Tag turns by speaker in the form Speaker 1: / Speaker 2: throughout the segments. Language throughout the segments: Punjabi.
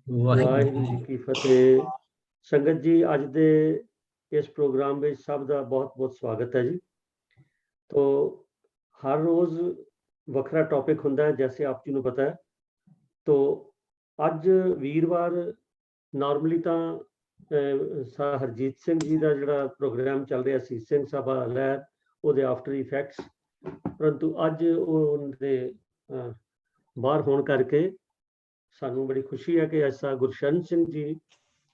Speaker 1: ਵਾਹਿਗੁਰੂ ਜੀ ਕੀ ਫਤਿਹ। ਸੰਗਤ ਜੀ, ਅੱਜ ਦੇ ਇਸ ਪ੍ਰੋਗਰਾਮ ਵਿੱਚ ਸਭ ਦਾ ਬਹੁਤ-ਬਹੁਤ ਸਵਾਗਤ ਹੈ ਜੀ। तो हर रोज़ ਵੱਖਰਾ टॉपिक ਹੁੰਦਾ है, जैसे आप जी ਨੂੰ पता है। तो ਅੱਜ ਵੀਰਵਾਰ ਨਾਰਮਲੀ ਤਾਂ ਹਰਜੀਤ ਸਿੰਘ ਜੀ ਦਾ ਜਿਹੜਾ ਪ੍ਰੋਗਰਾਮ ਚੱਲ ਰਿਹਾ ਸੀ, ਸਿੰਘ ਸਭਾ ਲਹਿਰ, ਉਹਦੇ ਆਫਟਰ ਇਫੈਕਟਸ, ਪਰੰਤੂ ਅੱਜ ਉਹ ਦੇ ਬਾਹਰ ਹੋਣ ਕਰਕੇ ਸਾਨੂੰ ਬੜੀ ਖੁਸ਼ੀ ਹੈ ਕਿ ਅੱਜ ਸਾਹ ਗੁਰਸ਼ਰਨ ਸਿੰਘ ਜੀ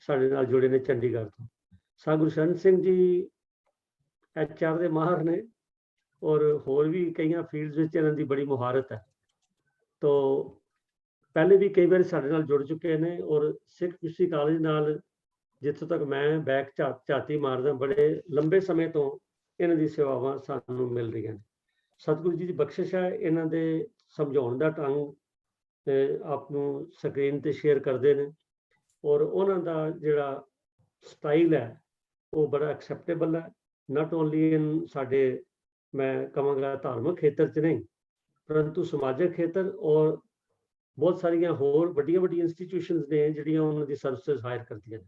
Speaker 1: ਸਾਡੇ ਨਾਲ ਜੁੜੇ ਨੇ ਚੰਡੀਗੜ੍ਹ ਤੋਂ। ਸਾਹ ਗੁਰਸ਼ਰਨ ਸਿੰਘ ਜੀ HR ਦੇ ਮਾਹਰ ਨੇ ਔਰ ਹੋਰ ਵੀ ਕਈਆਂ ਫੀਲਡਸ ਵਿੱਚ ਇਹਨਾਂ ਦੀ ਬੜੀ ਮੁਹਾਰਤ ਹੈ। ਤੋ ਪਹਿਲੇ ਵੀ ਕਈ ਵਾਰ ਸਾਡੇ ਨਾਲ ਜੁੜ ਚੁੱਕੇ ਨੇ ਔਰ ਸਿੱਖ ਮਿਸ਼ਨਰੀ ਕਾਲਜ ਨਾਲ ਜਿੱਥੋਂ ਤੱਕ ਮੈਂ ਬੈਕ ਝਾਤੀ ਮਾਰਦਾ, ਬੜੇ ਲੰਬੇ ਸਮੇਂ ਤੋਂ ਇਹਨਾਂ ਦੀ ਸੇਵਾਵਾਂ ਸਾਨੂੰ ਮਿਲ ਰਹੀਆਂ ਨੇ। ਸਤਿਗੁਰੂ ਜੀ ਦੀ ਬਖਸ਼ਿਸ਼ ਹੈ, ਇਹਨਾਂ ਦੇ ਸਮਝਾਉਣ ਦਾ ਢੰਗ ਆਪ ਨੂੰ ਸਕਰੀਨ ਤੇ ਸ਼ੇਅਰ ਕਰਦੇ ਨੇ ਔਰ ਉਹਨਾਂ ਦਾ ਜਿਹੜਾ ਸਟਾਈਲ ਹੈ ਉਹ ਬੜਾ ਐਕਸੈਪਟੇਬਲ ਹੈ। ਨਾਟ ਓਨਲੀ ਇਨ ਸਾਡੇ, ਮੈਂ ਕਹਾਂਗਾ ਧਾਰਮਿਕ ਖੇਤਰ 'ਚ ਨਹੀਂ, ਪਰੰਤੂ ਸਮਾਜਿਕ ਖੇਤਰ ਔਰ ਬਹੁਤ ਸਾਰੀਆਂ ਹੋਰ ਵੱਡੀਆਂ ਵੱਡੀਆਂ ਇੰਸਟੀਟਿਊਸ਼ਨਸ ਨੇ ਜਿਹੜੀਆਂ ਉਹਨਾਂ ਦੀ ਸਰਵਿਸਿਜ਼ ਹਾਇਰ ਕਰਦੀਆਂ ਨੇ।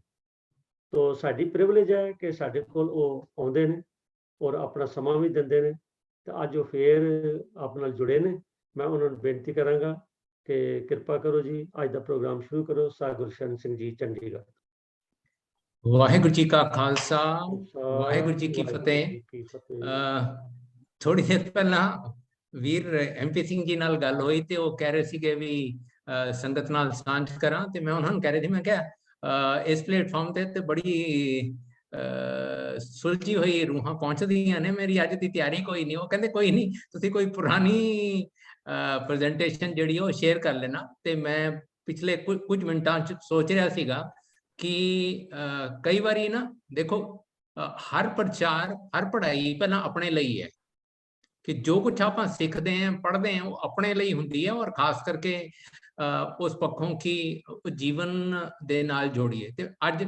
Speaker 1: ਤੋ ਸਾਡੀ ਪ੍ਰਿਵਿਲੇਜ ਹੈ ਕਿ ਸਾਡੇ ਕੋਲ ਉਹ ਆਉਂਦੇ ਨੇ ਔਰ ਆਪਣਾ ਸਮਾਂ ਵੀ ਦਿੰਦੇ ਨੇ। ਤੇ ਅੱਜ ਉਹ ਫੇਰ ਆਪ ਨਾਲ ਜੁੜੇ ਨੇ। ਮੈਂ ਉਹਨਾਂ ਨੂੰ ਬੇਨਤੀ ਕਰਾਂਗਾ ਕਿ ਕਿਰਪਾ ਕਰੋ ਜੀ, ਅੱਜ ਦਾ ਪ੍ਰੋਗਰਾਮ ਸ਼ੁਰੂ ਕਰੋ। ਸਾਹ ਗੁਰਸ਼ਰਨ ਸਿੰਘ ਜੀ, ਚੰਡੀਗੜ੍ਹ।
Speaker 2: ਵਾਹਿਗੁਰੂ ਜੀ ਕਾ ਖਾਲਸਾ, ਵਾਹਿਗੁਰੂ ਜੀ ਕੀ ਫਤਿਹ। ਥੋੜੀ ਦੇਰ ਪਹਿਲਾਂ ਵੀਰ MP ਸਿੰਘ ਜੀ ਨਾਲ ਗੱਲ ਹੋਈ ਤੇ ਉਹ ਕਹਿ ਰਹੇ ਸੀਗੇ ਵੀ ਸੰਗਤ ਨਾਲ ਸਾਂਝ ਕਰਾਂ, ਤੇ ਮੈਂ ਉਹਨਾਂ ਨੂੰ ਕਹਿ ਰਹੀ ਸੀ, ਮੈਂ ਕਿਹਾ ਇਸ ਪਲੇਟਫਾਰਮ ਤੇ ਬੜੀ ਸੁਲਝੀ ਹੋਈ ਰੂਹਾਂ ਪਹੁੰਚਦੀਆਂ ਨੇ। ਮੇਰੀ ਅੱਜ ਦੀ ਤਿਆਰੀ ਕੋਈ ਨਹੀਂ। ਉਹ ਕਹਿੰਦੇ ਕੋਈ ਨਹੀਂ, ਤੁਸੀਂ ਕੋਈ ਪੁਰਾਣੀ ਪ੍ਰੈਜੈਂਟੇਸ਼ਨ ਜਿਹੜੀ ਉਹ ਸ਼ੇਅਰ ਕਰ ਲੈਣਾ। ਤੇ ਮੈਂ ਪਿਛਲੇ ਕੁਝ ਮਿੰਟਾਂ 'ਚ ਸੋਚ ਰਿਹਾ ਸੀਗਾ ਕਿ ਕਈ ਵਾਰੀ ਨਾ ਦੇਖੋ, ਹਰ ਪ੍ਰਚਾਰ, ਹਰ ਪੜ੍ਹਾਈ ਪਹਿਲਾਂ ਆਪਣੇ ਲਈ ਹੈ, ਕਿ ਜੋ ਕੁਛ ਆਪਾਂ ਸਿੱਖਦੇ ਹਾਂ, ਪੜ੍ਹਦੇ ਹਾਂ, ਉਹ ਆਪਣੇ ਲਈ ਹੁੰਦੀ ਹੈ ਔਰ ਖਾਸ ਕਰਕੇ ਉਸ ਪੱਖੋਂ ਕਿ ਜੀਵਨ ਦੇ ਨਾਲ ਜੋੜੀਏ। ਤੇ ਅੱਜ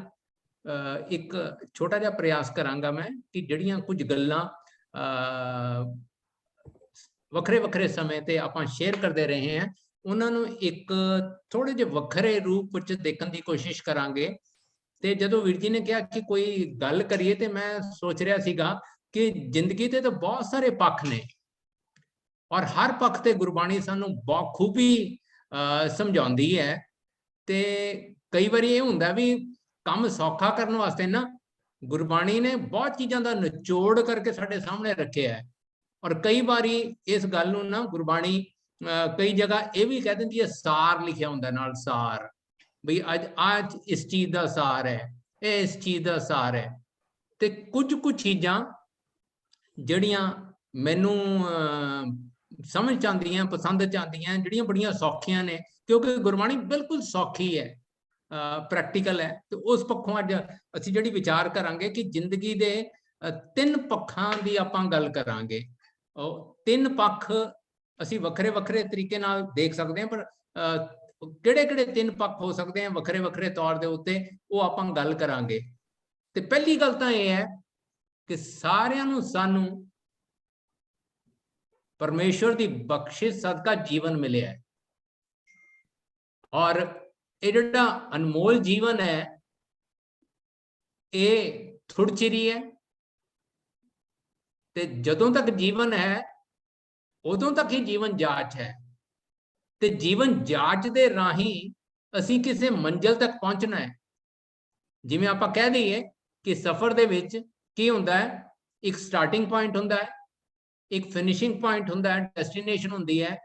Speaker 2: ਇੱਕ ਛੋਟਾ ਜਿਹਾ ਪ੍ਰਯਾਸ ਕਰਾਂਗਾ ਮੈਂ ਕਿ ਜਿਹੜੀਆਂ ਕੁਝ ਗੱਲਾਂ ਵੱਖਰੇ ਵੱਖਰੇ ਸਮੇਂ ਤੇ ਆਪਾਂ ਸ਼ੇਅਰ ਕਰਦੇ ਰਹੇ ਹਾਂ, ਉਹਨਾਂ ਨੂੰ ਇੱਕ ਥੋੜੇ ਜਿਹੇ ਵੱਖਰੇ ਰੂਪ ਵਿੱਚ ਦੇਖਣ ਦੀ ਕੋਸ਼ਿਸ਼ ਕਰਾਂਗੇ। ਤੇ ਜਦੋਂ ਵੀਰ ਜੀ ਨੇ ਕਿਹਾ ਕਿ ਕੋਈ ਗੱਲ ਕਰੀਏ, ਤੇ ਮੈਂ ਸੋਚ ਰਿਹਾ ਸੀਗਾ ਕਿ ਜ਼ਿੰਦਗੀ ਦੇ ਤਾਂ ਬਹੁਤ ਸਾਰੇ ਪੱਖ ਨੇ ਔਰ ਹਰ ਪੱਖ ਤੇ ਗੁਰਬਾਣੀ ਸਾਨੂੰ ਬਾਖੂਬੀ ਸਮਝਾਉਂਦੀ ਹੈ। ਤੇ ਕਈ ਵਾਰੀ ਇਹ ਹੁੰਦਾ ਵੀ ਕੰਮ ਸੌਖਾ ਕਰਨ ਵਾਸਤੇ ਨਾ ਗੁਰਬਾਣੀ ਨੇ ਬਹੁਤ ਚੀਜ਼ਾਂ ਦਾ ਨਿਚੋੜ ਕਰਕੇ ਸਾਡੇ ਸਾਹਮਣੇ ਰੱਖਿਆ ਹੈ। ਔਰ ਕਈ ਵਾਰੀ ਇਸ ਗੱਲ ਨੂੰ ਨਾ ਗੁਰਬਾਣੀ ਕਈ ਜਗ੍ਹਾ ਇਹ ਵੀ ਕਹਿ ਦਿੰਦੀ ਹੈ, ਸਾਰ ਲਿਖਿਆ ਹੁੰਦਾ ਨਾਲ, ਸਾਰ ਬਈ ਅੱਜ ਇਸ ਚੀਜ਼ ਦਾ ਸਾਰ ਹੈ, ਇਹ ਇਸ ਚੀਜ਼ ਦਾ ਸਾਰ ਹੈ। ਤੇ ਕੁਝ ਚੀਜ਼ਾਂ ਜਿਹੜੀਆਂ ਮੈਨੂੰ ਸਮਝ 'ਚ ਆਉਂਦੀਆਂ, ਪਸੰਦ 'ਚ ਆਉਂਦੀਆਂ, ਜਿਹੜੀਆਂ ਬੜੀਆਂ ਸੌਖੀਆਂ ਨੇ, ਕਿਉਂਕਿ ਗੁਰਬਾਣੀ ਬਿਲਕੁਲ ਸੌਖੀ ਹੈ, ਪ੍ਰੈਕਟੀਕਲ ਹੈ। ਤੇ ਉਸ ਪੱਖੋਂ ਅੱਜ ਅਸੀਂ ਜਿਹੜੀ ਵਿਚਾਰ ਕਰਾਂਗੇ ਕਿ ਜ਼ਿੰਦਗੀ ਦੇ 3 ਪੱਖਾਂ ਦੀ ਆਪਾਂ ਗੱਲ ਕਰਾਂਗੇ। ਉਹ 3 ਪੱਖ ਅਸੀਂ ਵੱਖਰੇ ਵੱਖਰੇ ਤਰੀਕੇ ਨਾਲ ਦੇਖ ਸਕਦੇ ਹਾਂ, ਪਰ ਕਿਹੜੇ 3 ਪੱਖ ਹੋ ਸਕਦੇ ਆ ਵੱਖਰੇ ਵੱਖਰੇ ਤੌਰ ਦੇ ਉੱਤੇ, ਉਹ ਆਪਾਂ ਗੱਲ ਕਰਾਂਗੇ। ਤੇ ਪਹਿਲੀ ਗੱਲ ਤਾਂ ਇਹ ਹੈ ਕਿ ਸਾਰਿਆਂ ਨੂੰ ਸਾਨੂੰ ਪਰਮੇਸ਼ਵਰ ਦੀ ਬਖਸ਼ਿਸ਼ ਸਦਕਾ ਜੀਵਨ ਮਿਲਿਆ ਹੈ ਔਰ ਇਹ ਜਿਹੜਾ ਅਨਮੋਲ ਜੀਵਨ ਹੈ ਇਹ ਥੁੜਚਿਰੀ ਹੈ। ਤੇ ਜਦੋਂ ਤੱਕ ਜੀਵਨ ਹੈ ਉਦੋਂ ਤੱਕ ਹੀ ਜੀਵਨ ਜਾਂਚ ਹੈ। ਤੇ ਜੀਵਨ ਜਾਂਚ ਦੇ ਰਾਹੀਂ ਅਸੀਂ ਕਿਸੇ ਮੰਜ਼ਿਲ ਤੱਕ ਪਹੁੰਚਣਾ ਹੈ। ਜਿਵੇਂ ਆਪਾਂ ਕਹਿ ਦਈਏ ਕਿ ਸਫ਼ਰ ਦੇ ਵਿੱਚ ਕੀ ਹੁੰਦਾ ਹੈ, ਇੱਕ ਸਟਾਰਟਿੰਗ ਪੁਆਇੰਟ ਹੁੰਦਾ ਹੈ, ਇੱਕ ਫਿਨਿਸ਼ਿੰਗ ਪੁਆਇੰਟ ਹੁੰਦਾ ਹੈ, ਡੈਸਟੀਨੇਸ਼ਨ ਹੁੰਦੀ ਹੈ,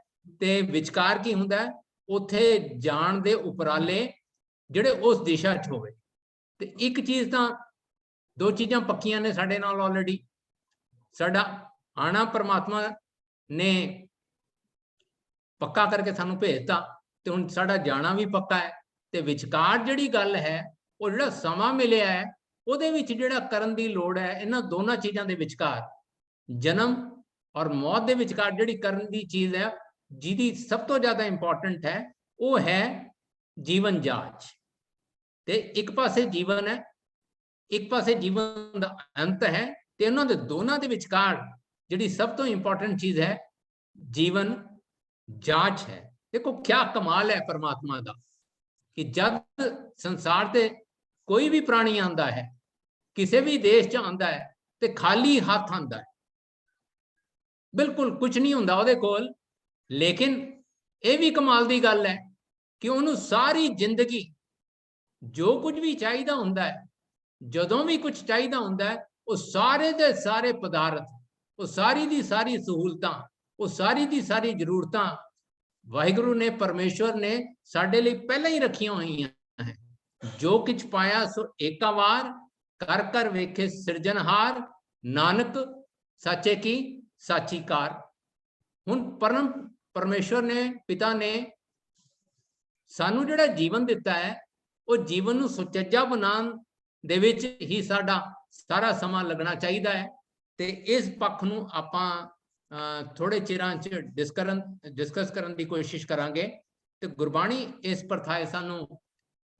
Speaker 2: ਤੇ ਵਿਚਕਾਰ ਕੀ ਹੁੰਦਾ ਹੈ, ਉੱਥੇ ਜਾਣ ਦੇ ਉਪਰਾਲੇ ਜਿਹੜੇ ਉਸ ਦਿਸ਼ਾ 'ਚ ਹੋਵੇ। ਤੇ ਇੱਕ ਚੀਜ਼ ਤਾਂ 2 ਚੀਜ਼ਾਂ ਪੱਕੀਆਂ ਨੇ ਸਾਡੇ ਨਾਲ ਆਲਰੇਡੀ। ਸਾਡਾ ਆਣਾ ਪਰਮਾਤਮਾ ਨੇ ਪੱਕਾ ਕਰਕੇ ਸਾਨੂੰ ਭੇਜਤਾ, ਤੇ ਹੁਣ ਸਾਡਾ ਜਾਣਾ ਵੀ ਪੱਕਾ ਹੈ। ਤੇ ਵਿਚਕਾਰ ਜਿਹੜੀ ਗੱਲ ਹੈ, ਉਹ ਜਿਹੜਾ ਸਮਾਂ ਮਿਲਿਆ ਹੈ, ਉਹਦੇ ਵਿੱਚ ਜਿਹੜਾ ਕਰਨ ਦੀ ਲੋੜ ਹੈ, ਇਹਨਾਂ ਦੋਨਾਂ ਚੀਜ਼ਾਂ ਦੇ ਵਿਚਕਾਰ, ਜਨਮ ਔਰ ਮੌਤ ਦੇ ਵਿਚਕਾਰ ਜਿਹੜੀ ਕਰਨ ਦੀ ਚੀਜ਼ ਹੈ, ਜਿਹਦੀ ਸਭ ਤੋਂ ਜ਼ਿਆਦਾ ਇੰਪੋਰਟੈਂਟ ਹੈ, ਉਹ ਹੈ ਜੀਵਨ ਜਾਂਚ। ਤੇ ਇੱਕ ਪਾਸੇ ਜੀਵਨ ਹੈ, ਇੱਕ ਪਾਸੇ ਜੀਵਨ ਦਾ ਅੰਤ ਹੈ, ਤੇ ਉਹਨਾਂ ਦੇ ਦੋਨਾਂ ਦੇ ਵਿਚਕਾਰ ਜਿਹੜੀ ਸਭ ਤੋਂ ਇੰਪੋਰਟੈਂਟ ਚੀਜ਼ ਹੈ, ਜੀਵਨ ਜਾਂਚ ਹੈ। ਦੇਖੋ ਕਿਆ ਕਮਾਲ ਹੈ ਪਰਮਾਤਮਾ ਦਾ। कि जब संसार ते कोई भी प्राणी आंदा है, किसी भी देश च आंदा है, ते खाली हाथ आंदा है, बिल्कुल कुछ नहीं हुंदा उहदे कोल। लेकिन ये भी कमाल दी गल है कि उन्होंने सारी जिंदगी जो कुछ भी चाहिदा हुंदा है, जदों भी कुछ चाहिदा हुंदा है, वो सारे दे सारे पदार्थ, वो सारी दी सारी सहूलतां, वो सारी दी सारी जरूरतां वाहिगुरु ने, परमेश्वर ने साडे लई पहले ही रखियां हुई हैं। जो कुछ पाया सो एका वार, कर कर वेखे सिरजनहार, नानक साचे की साची कार। हुण परम परमेश्वर ने, पिता ने सानू जिहड़ा जीवन दिता है, वो जीवन नूं सुचज्जा बनाउण दे विच ही साडा सारा समा लगना चाहिदा है। ते इस पक्ष नूं आपां थोड़े चिरां च डिस्कस करन दी कोशिश करांगे। ते गुरबाणी इस प्रथाए सानू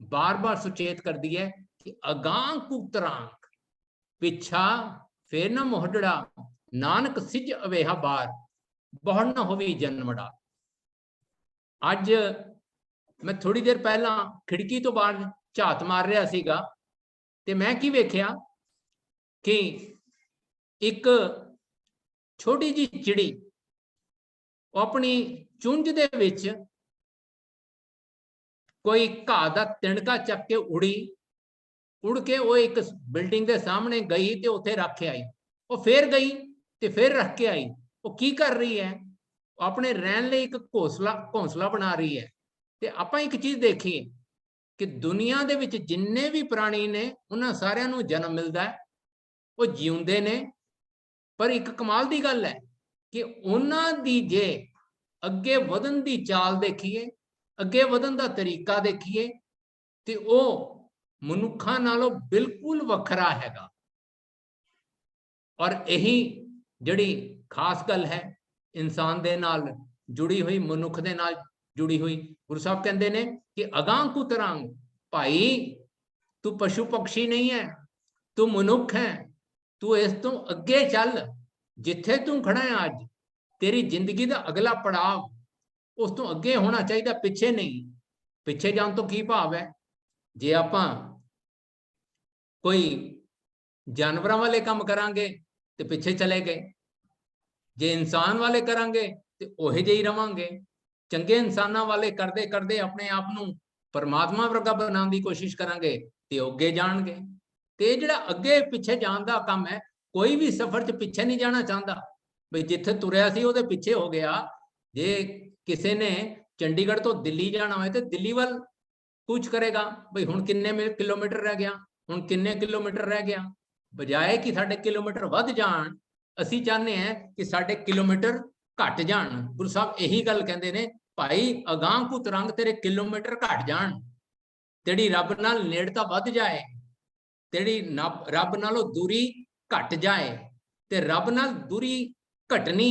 Speaker 2: बार बार सुचेत करदी है कि अगांह कुतरांक पिछा फेर न मोहडड़ा, नानक सिज अवेहा बार, बहुड़ न होवी जन्मड़ा। अज मैं थोड़ी देर पहला खिड़की तो बाहर झात मार रहा सीगा, ते मैं की वेख्या कि एक छोटी जी चिड़ी अपनी चुंझ दे विच कोई घाह दा तिणका चक के उड़ के वो एक बिल्डिंग के सामने गई ते उत्थे रख के आई। वो फिर गई ते फिर रख के आई। वो की कर रही है? अपने रहन लई एक घोंसला बना रही है। ते आपां एक चीज देखी कि दुनिया दे विच जिन्ने भी प्राणी ने, उन्हां सारियां नूं जन्म मिलदा है, वो जिउंदे ने, पर एक कमाल दी गल है कि उन्हां दी जे अगे वधन दी चाल देखिए, अगे वधन दा तरीका देखिए, ते वो मनुखा नालों बिल्कुल वखरा हैगा। और यही जड़ी खास गल है इंसान दे नाल जुड़ी हुई, मनुख दे नाल जुड़ी हुई। गुरु साहब कहते हैं कि अगांह कुतरांग, भाई तू पशु पक्षी नहीं है, तू मनुख है, तू इस तो अगे चल। जिथे तू खड़ा है अज, तेरी जिंदगी का अगला पड़ाव उस तो अगे होना चाहिए, पिछे नहीं। पिछे जान तो की भाव है? जे आपां कोई जानवरों वाले काम करांगे तो पिछे चले गए, जे इंसान वाले करांगे तो ओहे जे ही रवांगे। चंगे इंसानां वाले करदे करदे अपने आप नूं परमात्मा वर्गा बनाउण दी कोशिश करांगे तो अगे जाणगे। ते जिहड़ा अगे पिछे जाण दा काम है, कोई भी सफर च पिछे नहीं जाना चाहता। बई जिथे तुरिया सी उहदे पिछे हो गया। जे किसी ने चंडीगढ़ तो दिल्ली जाना होए तो दिल्ली वाल कुछ करेगा, बई हुण किन्ने किलोमीटर रह गया, हुण किन्ने किलोमीटर रह गया। बजाए कि साडे किलोमीटर वध जाण, असी चाहते हैं कि साडे किलोमीटर घट जाण। गुरु साहब यही गल कहते हैं, भाई अगांह को तरंग तेरे किलोमीटर घट जाण, तेरी रब नाल नेड़ता वध जाए, तेरी रब नालों दूरी घट जाए। ते रब नाल दूरी घटनी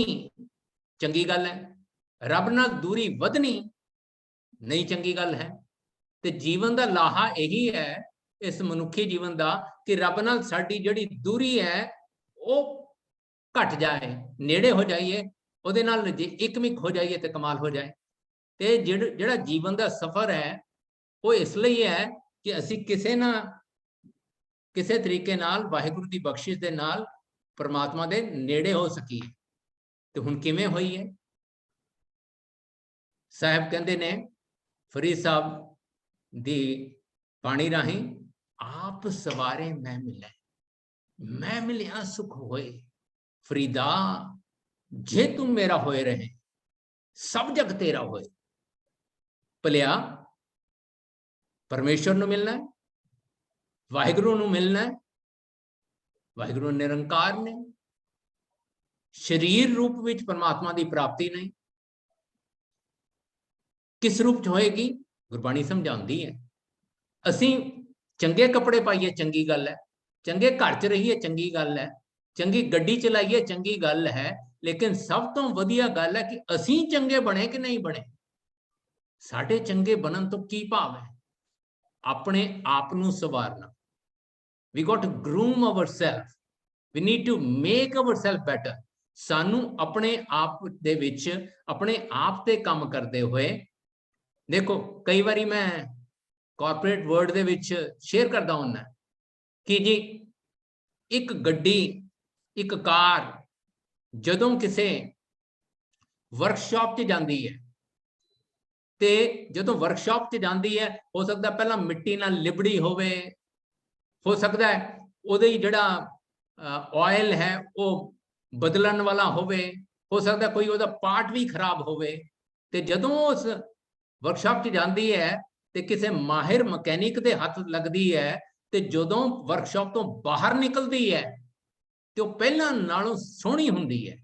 Speaker 2: चंगी गल है, रब नाल दूरी वधनी नहीं चंगी गल है। ते जीवन का लाहा यही है इस मनुखी जीवन का कि रब नाल साडी जिहड़ी दूरी है वो घट जाए, नेड़े हो जाइए, उहदे नाल जे एकमिक हो जाइए तो कमाल हो जाए। ते जिहड़ा जीवन का सफर है वो इसलिए है कि असी किसी ना किसी तरीके नाल वाहिगुरू की बख्शिश दे नाल परमात्मा दे नेड़े हो सकीए। तो हुण किवें होई है? साहब कहते ने फरीद साहब दी बाणी राही, आप सवारे मैं मिले, मैं मिलिया सुख होए, फरीदा जे तुम मेरा होए रहे, सब जग तेरा होए। भलिया परमेश्वर नूं मिलना है, वाहिगुरू नूं मिलना है। वाहिगुरू निरंकार ने, शरीर रूप विच परमात्मा की प्राप्ति नहीं। किस रूप च होएगी? गुरबाणी समझाती है। असी चंगे कपड़े पाइए चंगी गल है, चंगे घर च रहिए चंगी गल है, चंगी गड्डी चलाइए चंगी गल है, लेकिन सब तो वधिया गल है कि असी चंगे बने कि नहीं बने। साडे चंगे बनन तो की भाव है? अपने आप नूं सवारना। We got to groom ourselves, we need to make ourselves better. सानू अपने आप दे विच अपने आप ते काम करते हुए, देखो कई बारी मैं ਕਾਰਪੋਰੇਟ ਵਰਲਡ ਦੇ ਵਿੱਚ ਸ਼ੇਅਰ ਕਰਦਾ ਹੁੰਦਾ ਕਿ ਜੀ ਇੱਕ ਗੱਡੀ, ਇੱਕ ਕਾਰ ਜਦੋਂ ਕਿਸੇ ਵਰਕਸ਼ਾਪ 'ਚ ਜਾਂਦੀ ਹੈ ਤੇ ਜਦੋਂ ਵਰਕਸ਼ਾਪ 'ਚ ਜਾਂਦੀ ਹੈ, ਹੋ ਸਕਦਾ ਪਹਿਲਾਂ ਮਿੱਟੀ ਨਾਲ ਲਿਬੜੀ ਹੋਵੇ, ਹੋ ਸਕਦਾ ਹੈ ਉਹਦੇ ਜਿਹੜਾ ਆਇਲ ਹੈ ਉਹ ਬਦਲਣ ਵਾਲਾ ਹੋਵੇ, ਹੋ ਸਕਦਾ ਕੋਈ ਉਹਦਾ ਪਾਰਟ ਵੀ ਖਰਾਬ ਹੋਵੇ। ਤੇ ਜਦੋਂ ਉਸ ਵਰਕਸ਼ਾਪ 'ਚ ਜਾਂਦੀ ਹੈ ਤੇ ਕਿਸੇ ਮਾਹਿਰ ਮਕੈਨਿਕ ਦੇ ਹੱਥ ਲੱਗਦੀ ਹੈ ਤੇ ਜਦੋਂ ਵਰਕਸ਼ਾਪ ਤੋਂ ਬਾਹਰ ਨਿਕਲਦੀ ਹੈ ਤੇ ਉਹ ਪਹਿਲਾਂ ਨਾਲੋਂ ਸੋਹਣੀ ਹੁੰਦੀ ਹੈ।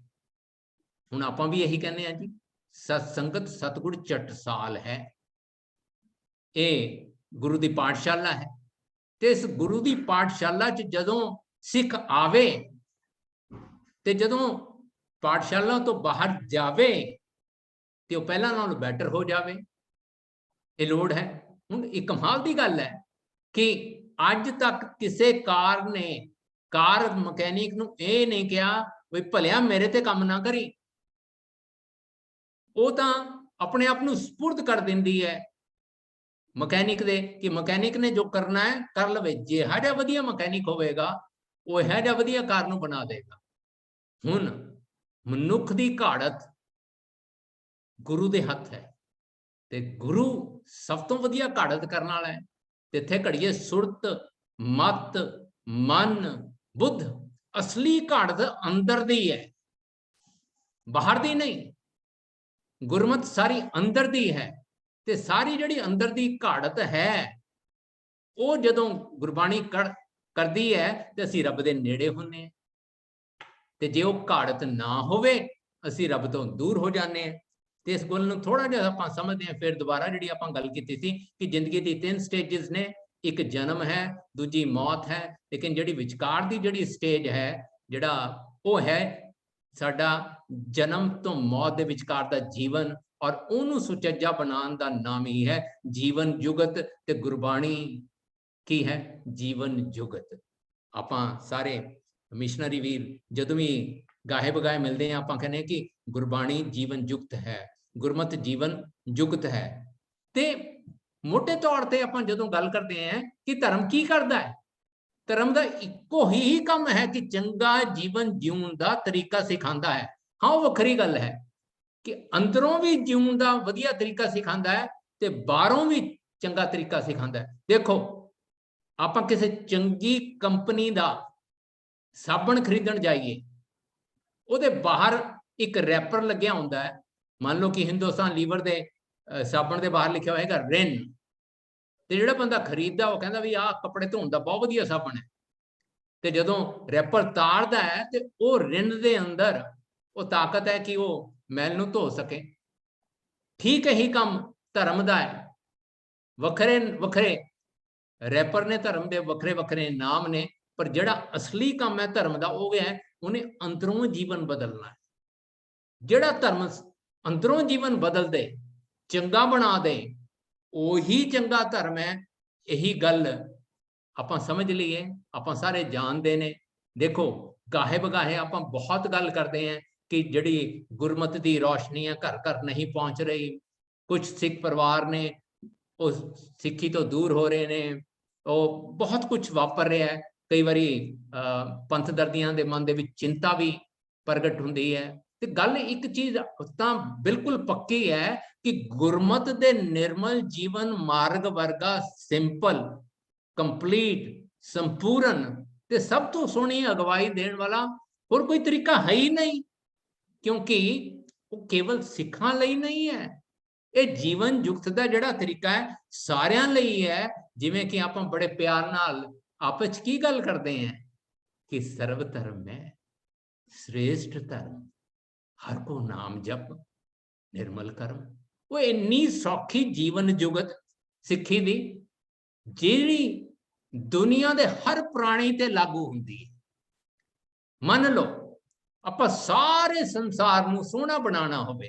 Speaker 2: ਹੁਣ ਆਪਾਂ ਵੀ ਇਹੀ ਕਹਿੰਦੇ ਆ ਜੀ, ਸਤਸੰਗਤ ਸਤਿਗੁਰ ਚਟਸਾਲ ਹੈ। ਇਹ ਗੁਰੂ ਦੀ ਪਾਠਸ਼ਾਲਾ ਹੈ ਤੇ ਇਸ ਗੁਰੂ ਦੀ ਪਾਠਸ਼ਾਲਾ 'ਚ ਜਦੋਂ ਸਿੱਖ ਆਵੇ ਤੇ ਜਦੋਂ ਪਾਠਸ਼ਾਲਾ ਤੋਂ ਬਾਹਰ ਜਾਵੇ ਤੇ ਉਹ ਪਹਿਲਾਂ ਨਾਲੋਂ ਬੈਟਰ ਹੋ ਜਾਵੇ। ਇਹ ਲੋੜ ਹੈ। ਹੁਣ ਇੱਕ ਕਮਾਲ ਦੀ ਗੱਲ ਹੈ ਕਿ ਅੱਜ ਤੱਕ ਕਿਸੇ ਕਾਰ ਮਕੈਨਿਕ ਨੂੰ ਇਹ ਨਹੀਂ ਕਿਹਾ ਵੀ ਭਲਿਆ ਮੇਰੇ ਤੇ ਕੰਮ ਨਾ ਕਰੀ। ਉਹ ਤਾਂ ਆਪਣੇ ਆਪ ਨੂੰ ਸਪੁਰਦ ਕਰ ਦਿੰਦੀ ਹੈ ਮਕੈਨਿਕ ਦੇ ਕਿ ਮਕੈਨਿਕ ਨੇ ਜੋ ਕਰਨਾ ਹੈ ਕਰ ਲਵੇ। ਜਿਹੜਾ ਜਿਹਾ ਵਧੀਆ ਮਕੈਨਿਕ ਹੋਵੇਗਾ ਉਹ ਇਹੋ ਜਿਹਾ ਵਧੀਆ ਕਾਰ ਨੂੰ ਬਣਾ ਦੇਗਾ। ਹੁਣ ਮਨੁੱਖ ਦੀ ਘਾੜਤ ਗੁਰੂ ਦੇ ਹੱਥ ਹੈ ਤੇ ਗੁਰੂ ਸਭ ਤੋਂ ਵਧੀਆ ਘਾੜਤ ਕਰਨ ਵਾਲਾ ਹੈ। ਤੇ ਇੱਥੇ ਘੜੀਏ ਸੁਰਤ, ਮਤ, ਮਨ, ਬੁੱਧ। ਅਸਲੀ ਘਾੜਤ ਅੰਦਰ ਦੀ ਹੈ, ਬਾਹਰ ਦੀ ਨਹੀਂ। ਗੁਰਮਤ ਸਾਰੀ ਅੰਦਰ ਦੀ ਹੈ ਤੇ ਸਾਰੀ ਜਿਹੜੀ ਅੰਦਰ ਦੀ ਘਾੜਤ ਹੈ ਉਹ ਜਦੋਂ ਗੁਰਬਾਣੀ ਕਰਦੀ ਹੈ ਤੇ ਅਸੀਂ ਰੱਬ ਦੇ ਨੇੜੇ ਹੁੰਨੇ ਹਾਂ। ਤੇ ਜੇ ਉਹ ਘਾੜਤ ਨਾ ਹੋਵੇ ਅਸੀਂ ਰੱਬ ਤੋਂ ਦੂਰ ਹੋ ਜਾਂਦੇ ਹਾਂ। ਤੇ ਇਸ ਗੱਲ ਨੂੰ ਥੋੜਾ ਜਿਹਾ ਆਪਾਂ ਸਮਝਦੇ ਹਾਂ। ਫਿਰ ਦੁਬਾਰਾ ਜਿਹੜੀ ਆਪਾਂ ਗੱਲ ਕੀਤੀ ਸੀ ਕਿ ਜ਼ਿੰਦਗੀ ਦੀ 3 ਸਟੇਜਸ ਨੇ, ਇੱਕ ਜਨਮ ਹੈ, ਦੂਜੀ ਮੌਤ ਹੈ, ਲੇਕਿਨ ਜਿਹੜੀ ਵਿਚਕਾਰ ਦੀ ਜਿਹੜੀ ਸਟੇਜ ਹੈ, ਜਿਹੜਾ ਉਹ ਹੈ ਸਾਡਾ ਜਨਮ ਤੋਂ ਮੌਤ ਦੇ ਵਿਚਕਾਰ ਦਾ ਜੀਵਨ। ਔਰ ਉਹਨੂੰ ਸੁਚੱਜਾ ਬਣਾਉਣ ਦਾ ਨਾਮ ਹੀ ਹੈ ਜੀਵਨ ਜੁਗਤ। ਤੇ ਗੁਰਬਾਣੀ ਕੀ ਹੈ? ਜੀਵਨ ਜੁਗਤ। ਆਪਾਂ ਸਾਰੇ ਮਿਸ਼ਨਰੀ ਵੀਰ ਜਦੋਂ ਵੀ ਗਾਹੇ ਬਗਾਏ ਮਿਲਦੇ ਆ ਆਪਾਂ ਕਹਿੰਦੇ ਕਿ ਗੁਰਬਾਣੀ ਜੀਵਨ ਜੁਗਤ ਹੈ, ਗੁਰਮਤ ਜੀਵਨ ਜੁਗਤ ਹੈ। ਤੇ ਮੋਟੇ ਤੌਰ ਤੇ ਆਪਾਂ ਜਦੋਂ ਗੱਲ ਕਰਦੇ ਹਾਂ ਕਿ ਧਰਮ ਕੀ ਕਰਦਾ ਹੈ, ਧਰਮ ਦਾ ਇੱਕੋ ਹੀ ਕੰਮ ਹੈ ਕਿ ਚੰਗਾ ਜੀਵਨ ਜਿਉਣ ਦਾ ਤਰੀਕਾ ਸਿਖਾਉਂਦਾ ਹੈ। ਹਾਂ, ਉਹ ਵੱਖਰੀ ਗੱਲ ਹੈ ਕਿ ਅੰਦਰੋਂ ਵੀ ਜਿਉਣ ਦਾ ਵਧੀਆ ਤਰੀਕਾ ਸਿਖਾਉਂਦਾ ਹੈ ਤੇ ਬਾਹਰੋਂ ਵੀ ਚੰਗਾ ਤਰੀਕਾ ਸਿਖਾਉਂਦਾ ਹੈ। ਦੇਖੋ, ਆਪਾਂ ਕਿਸੇ ਚੰਗੀ ਕੰਪਨੀ ਦਾ ਸਾਬਣ ਖਰੀਦਣ ਜਾਈਏ, ਉਹਦੇ ਬਾਹਰ ਇੱਕ ਰੈਪਰ ਲੱਗਿਆ ਹੁੰਦਾ ਹੈ। ਮੰਨ ਲਓ ਕਿ ਹਿੰਦੁਸਤਾਨ ਲੀਵਰ ਦੇ ਸਾਬਣ ਦੇ ਬਾਹਰ ਲਿਖਿਆ ਹੋਏਗਾ ਰਿਨ। ਤੇ ਜਿਹੜਾ ਬੰਦਾ ਖਰੀਦਦਾ ਉਹ ਕਹਿੰਦਾ ਵੀ ਆਹ ਕੱਪੜੇ ਧੋਣ ਦਾ ਬਹੁਤ ਵਧੀਆ ਸਾਬਣ ਹੈ। ਤੇ ਜਦੋਂ ਰੈਪਰ ਤਾਰਦਾ ਹੈ ਤੇ ਉਹ ਰਿਨ ਦੇ ਅੰਦਰ ਉਹ ਤਾਕਤ ਹੈ ਕਿ ਉਹ ਮੈਲ ਨੂੰ ਧੋ ਸਕੇ। ਠੀਕ ਇਹੀ ਕੰਮ ਧਰਮ ਦਾ ਹੈ। ਵੱਖਰੇ ਵੱਖਰੇ ਰੈਪਰ ਨੇ, ਧਰਮ ਦੇ ਵੱਖਰੇ ਵੱਖਰੇ ਨਾਮ ਨੇ, ਪਰ ਜਿਹੜਾ ਅਸਲੀ ਕੰਮ ਹੈ ਧਰਮ ਦਾ ਉਹ ਹੈ ਉਹਨੇ ਅੰਦਰੋਂ ਜੀਵਨ ਬਦਲਣਾ ਹੈ। ਜਿਹੜਾ ਧਰਮ ਅੰਦਰੋਂ ਜੀਵਨ ਬਦਲ ਦੇ, ਚੰਗਾ ਬਣਾ ਦੇ, ਉਹੀ ਚੰਗਾ ਧਰਮ ਹੈ। ਇਹੀ ਗੱਲ ਆਪਾਂ ਸਮਝ ਲਈਏ, ਆਪਾਂ ਸਾਰੇ ਜਾਣਦੇ ਨੇ। ਦੇਖੋ, ਗਾਹੇ ਬਗਾਹੇ ਆਪਾਂ ਬਹੁਤ ਗੱਲ ਕਰਦੇ ਹਾਂ ਕਿ ਜਿਹੜੀ ਗੁਰਮਤ ਦੀ ਰੋਸ਼ਨੀ ਹੈ ਘਰ ਘਰ ਨਹੀਂ ਪਹੁੰਚ ਰਹੀ। ਕੁਝ ਸਿੱਖ ਪਰਿਵਾਰ ਨੇ ਉਹ ਸਿੱਖੀ ਤੋਂ ਦੂਰ ਹੋ ਰਹੇ ਨੇ, ਉਹ ਬਹੁਤ ਕੁਝ ਵਾਪਰ ਰਿਹਾ ਹੈ। ਕਈ ਵਾਰੀ ਪੰਥ ਦਰਦੀਆਂ ਦੇ ਮਨ ਦੇ ਵਿੱਚ ਚਿੰਤਾ ਵੀ ਪ੍ਰਗਟ ਹੁੰਦੀ ਹੈ। ਤੇ ਗੱਲ ਇੱਕ ਚੀਜ਼ ਤਾਂ ਬਿਲਕੁਲ ਪੱਕੀ ਹੈ ਕਿ ਗੁਰਮਤ ਦੇ ਨਿਰਮਲ ਜੀਵਨ ਮਾਰਗ ਵਰਗਾ ਸਿੰਪਲ, ਕੰਪਲੀਟ, ਸੰਪੂਰਨ ਤੇ ਸਭ ਤੋਂ ਸੋਹਣੀ ਅਗਵਾਈ ਦੇਣ ਵਾਲਾ ਹੋਰ ਕੋਈ ਤਰੀਕਾ ਹੈ ਹੀ ਨਹੀਂ। ਕਿਉਂਕਿ ਉਹ ਕੇਵਲ ਸਿੱਖਾਂ ਲਈ ਨਹੀਂ ਹੈ। ਇਹ ਜੀਵਨ ਜੁਗਤ ਦਾ ਜਿਹੜਾ ਤਰੀਕਾ ਹੈ ਸਾਰਿਆਂ ਲਈ ਹੈ। ਜਿਵੇਂ ਕਿ ਆਪਾਂ ਬੜੇ ਪਿਆਰ ਨਾਲ ਆਪਸ ਚ ਕੀ ਗੱਲ ਕਰਦੇ ਹਾਂ ਕਿ ਸਰਵ ਧਰਮ ਹੈ श्रेष्ठ धर्म, हर को नाम जप निर्मल कर्म। वो इन्नी सौखी जीवन जुगत सिक्खी दी ਜਿਹੜੀ ਦੁਨੀਆ ਦੇ ਹਰ ਪ੍ਰਾਣੀ ਤੇ ਲਾਗੂ ਹੁੰਦੀ ਹੈ। ਮੰਨ ਲਓ ਆਪਾਂ ਸਾਰੇ ਸੰਸਾਰ ਨੂੰ ਸੋਹਣਾ ਬਣਾਉਣਾ ਹੋਵੇ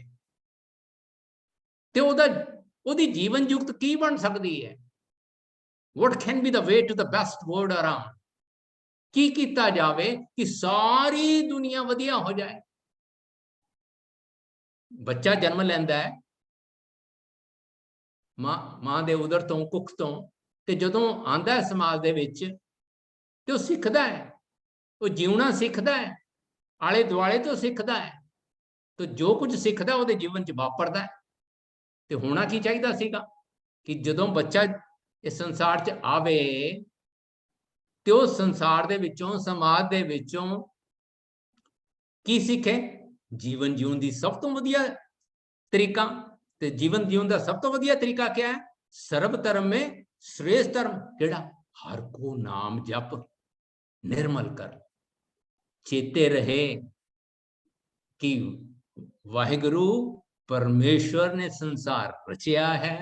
Speaker 2: ਤੇ ਉਹਦੀ ਜੀਵਨ ਜੁਗਤ ਕੀ ਬਣ ਸਕਦੀ ਹੈ? What can be the way to the best world around? ਕੀ ਕੀਤਾ ਜਾਵੇ ਕਿ ਸਾਰੀ ਦੁਨੀਆ ਵਧੀਆ ਹੋ ਜਾਏ? ਬੱਚਾ ਜਨਮ ਲੈਂਦਾ ਹੈ, ਮਾਂ ਦੇ ਉਦਰ ਤੋਂ ਕੁੱਖ ਤੋਂ, ਤੇ ਜਦੋਂ ਆਂਦਾ ਹੈ ਸਮਾਜ ਦੇ ਵਿੱਚ ਤੇ ਉਹ ਸਿੱਖਦਾ ਹੈ, ਉਹ ਜਿਉਣਾ ਸਿੱਖਦਾ ਹੈ, ਆਲੇ ਦੁਆਲੇ ਤੋਂ ਸਿੱਖਦਾ ਹੈ, ਤੇ ਜੋ ਕੁਝ ਸਿੱਖਦਾ ਉਹਦੇ ਜੀਵਨ 'ਚ ਵਾਪਰਦਾ ਹੈ। ਤੇ ਹੋਣਾ ਕੀ ਚਾਹੀਦਾ ਸੀਗਾ ਕਿ ਜਦੋਂ ਬੱਚਾ ਇਸ ਸੰਸਾਰ 'ਚ ਆਵੇ ਤੇ ਉਹ ਸੰਸਾਰ ਦੇ ਵਿੱਚੋਂ, ਸਮਾਜ ਦੇ ਵਿੱਚੋਂ ਕੀ ਸਿੱਖੇ? ਜੀਵਨ ਜਿਉਣ ਦੀ ਸਭ ਤੋਂ ਵਧੀਆ ਤਰੀਕਾ। ਤੇ ਜੀਵਨ ਜਿਉਣ ਦਾ ਸਭ ਤੋਂ ਵਧੀਆ ਤਰੀਕਾ ਕਿਆ ਹੈ? ਸਰਬ ਧਰਮ ਮੇ श्रेष्ठ धर्म केड़ा? हर को नाम जप निर्मल कर, चेते रहे कि वाहिगुरु परमेश्वर ने संसार रचिया है,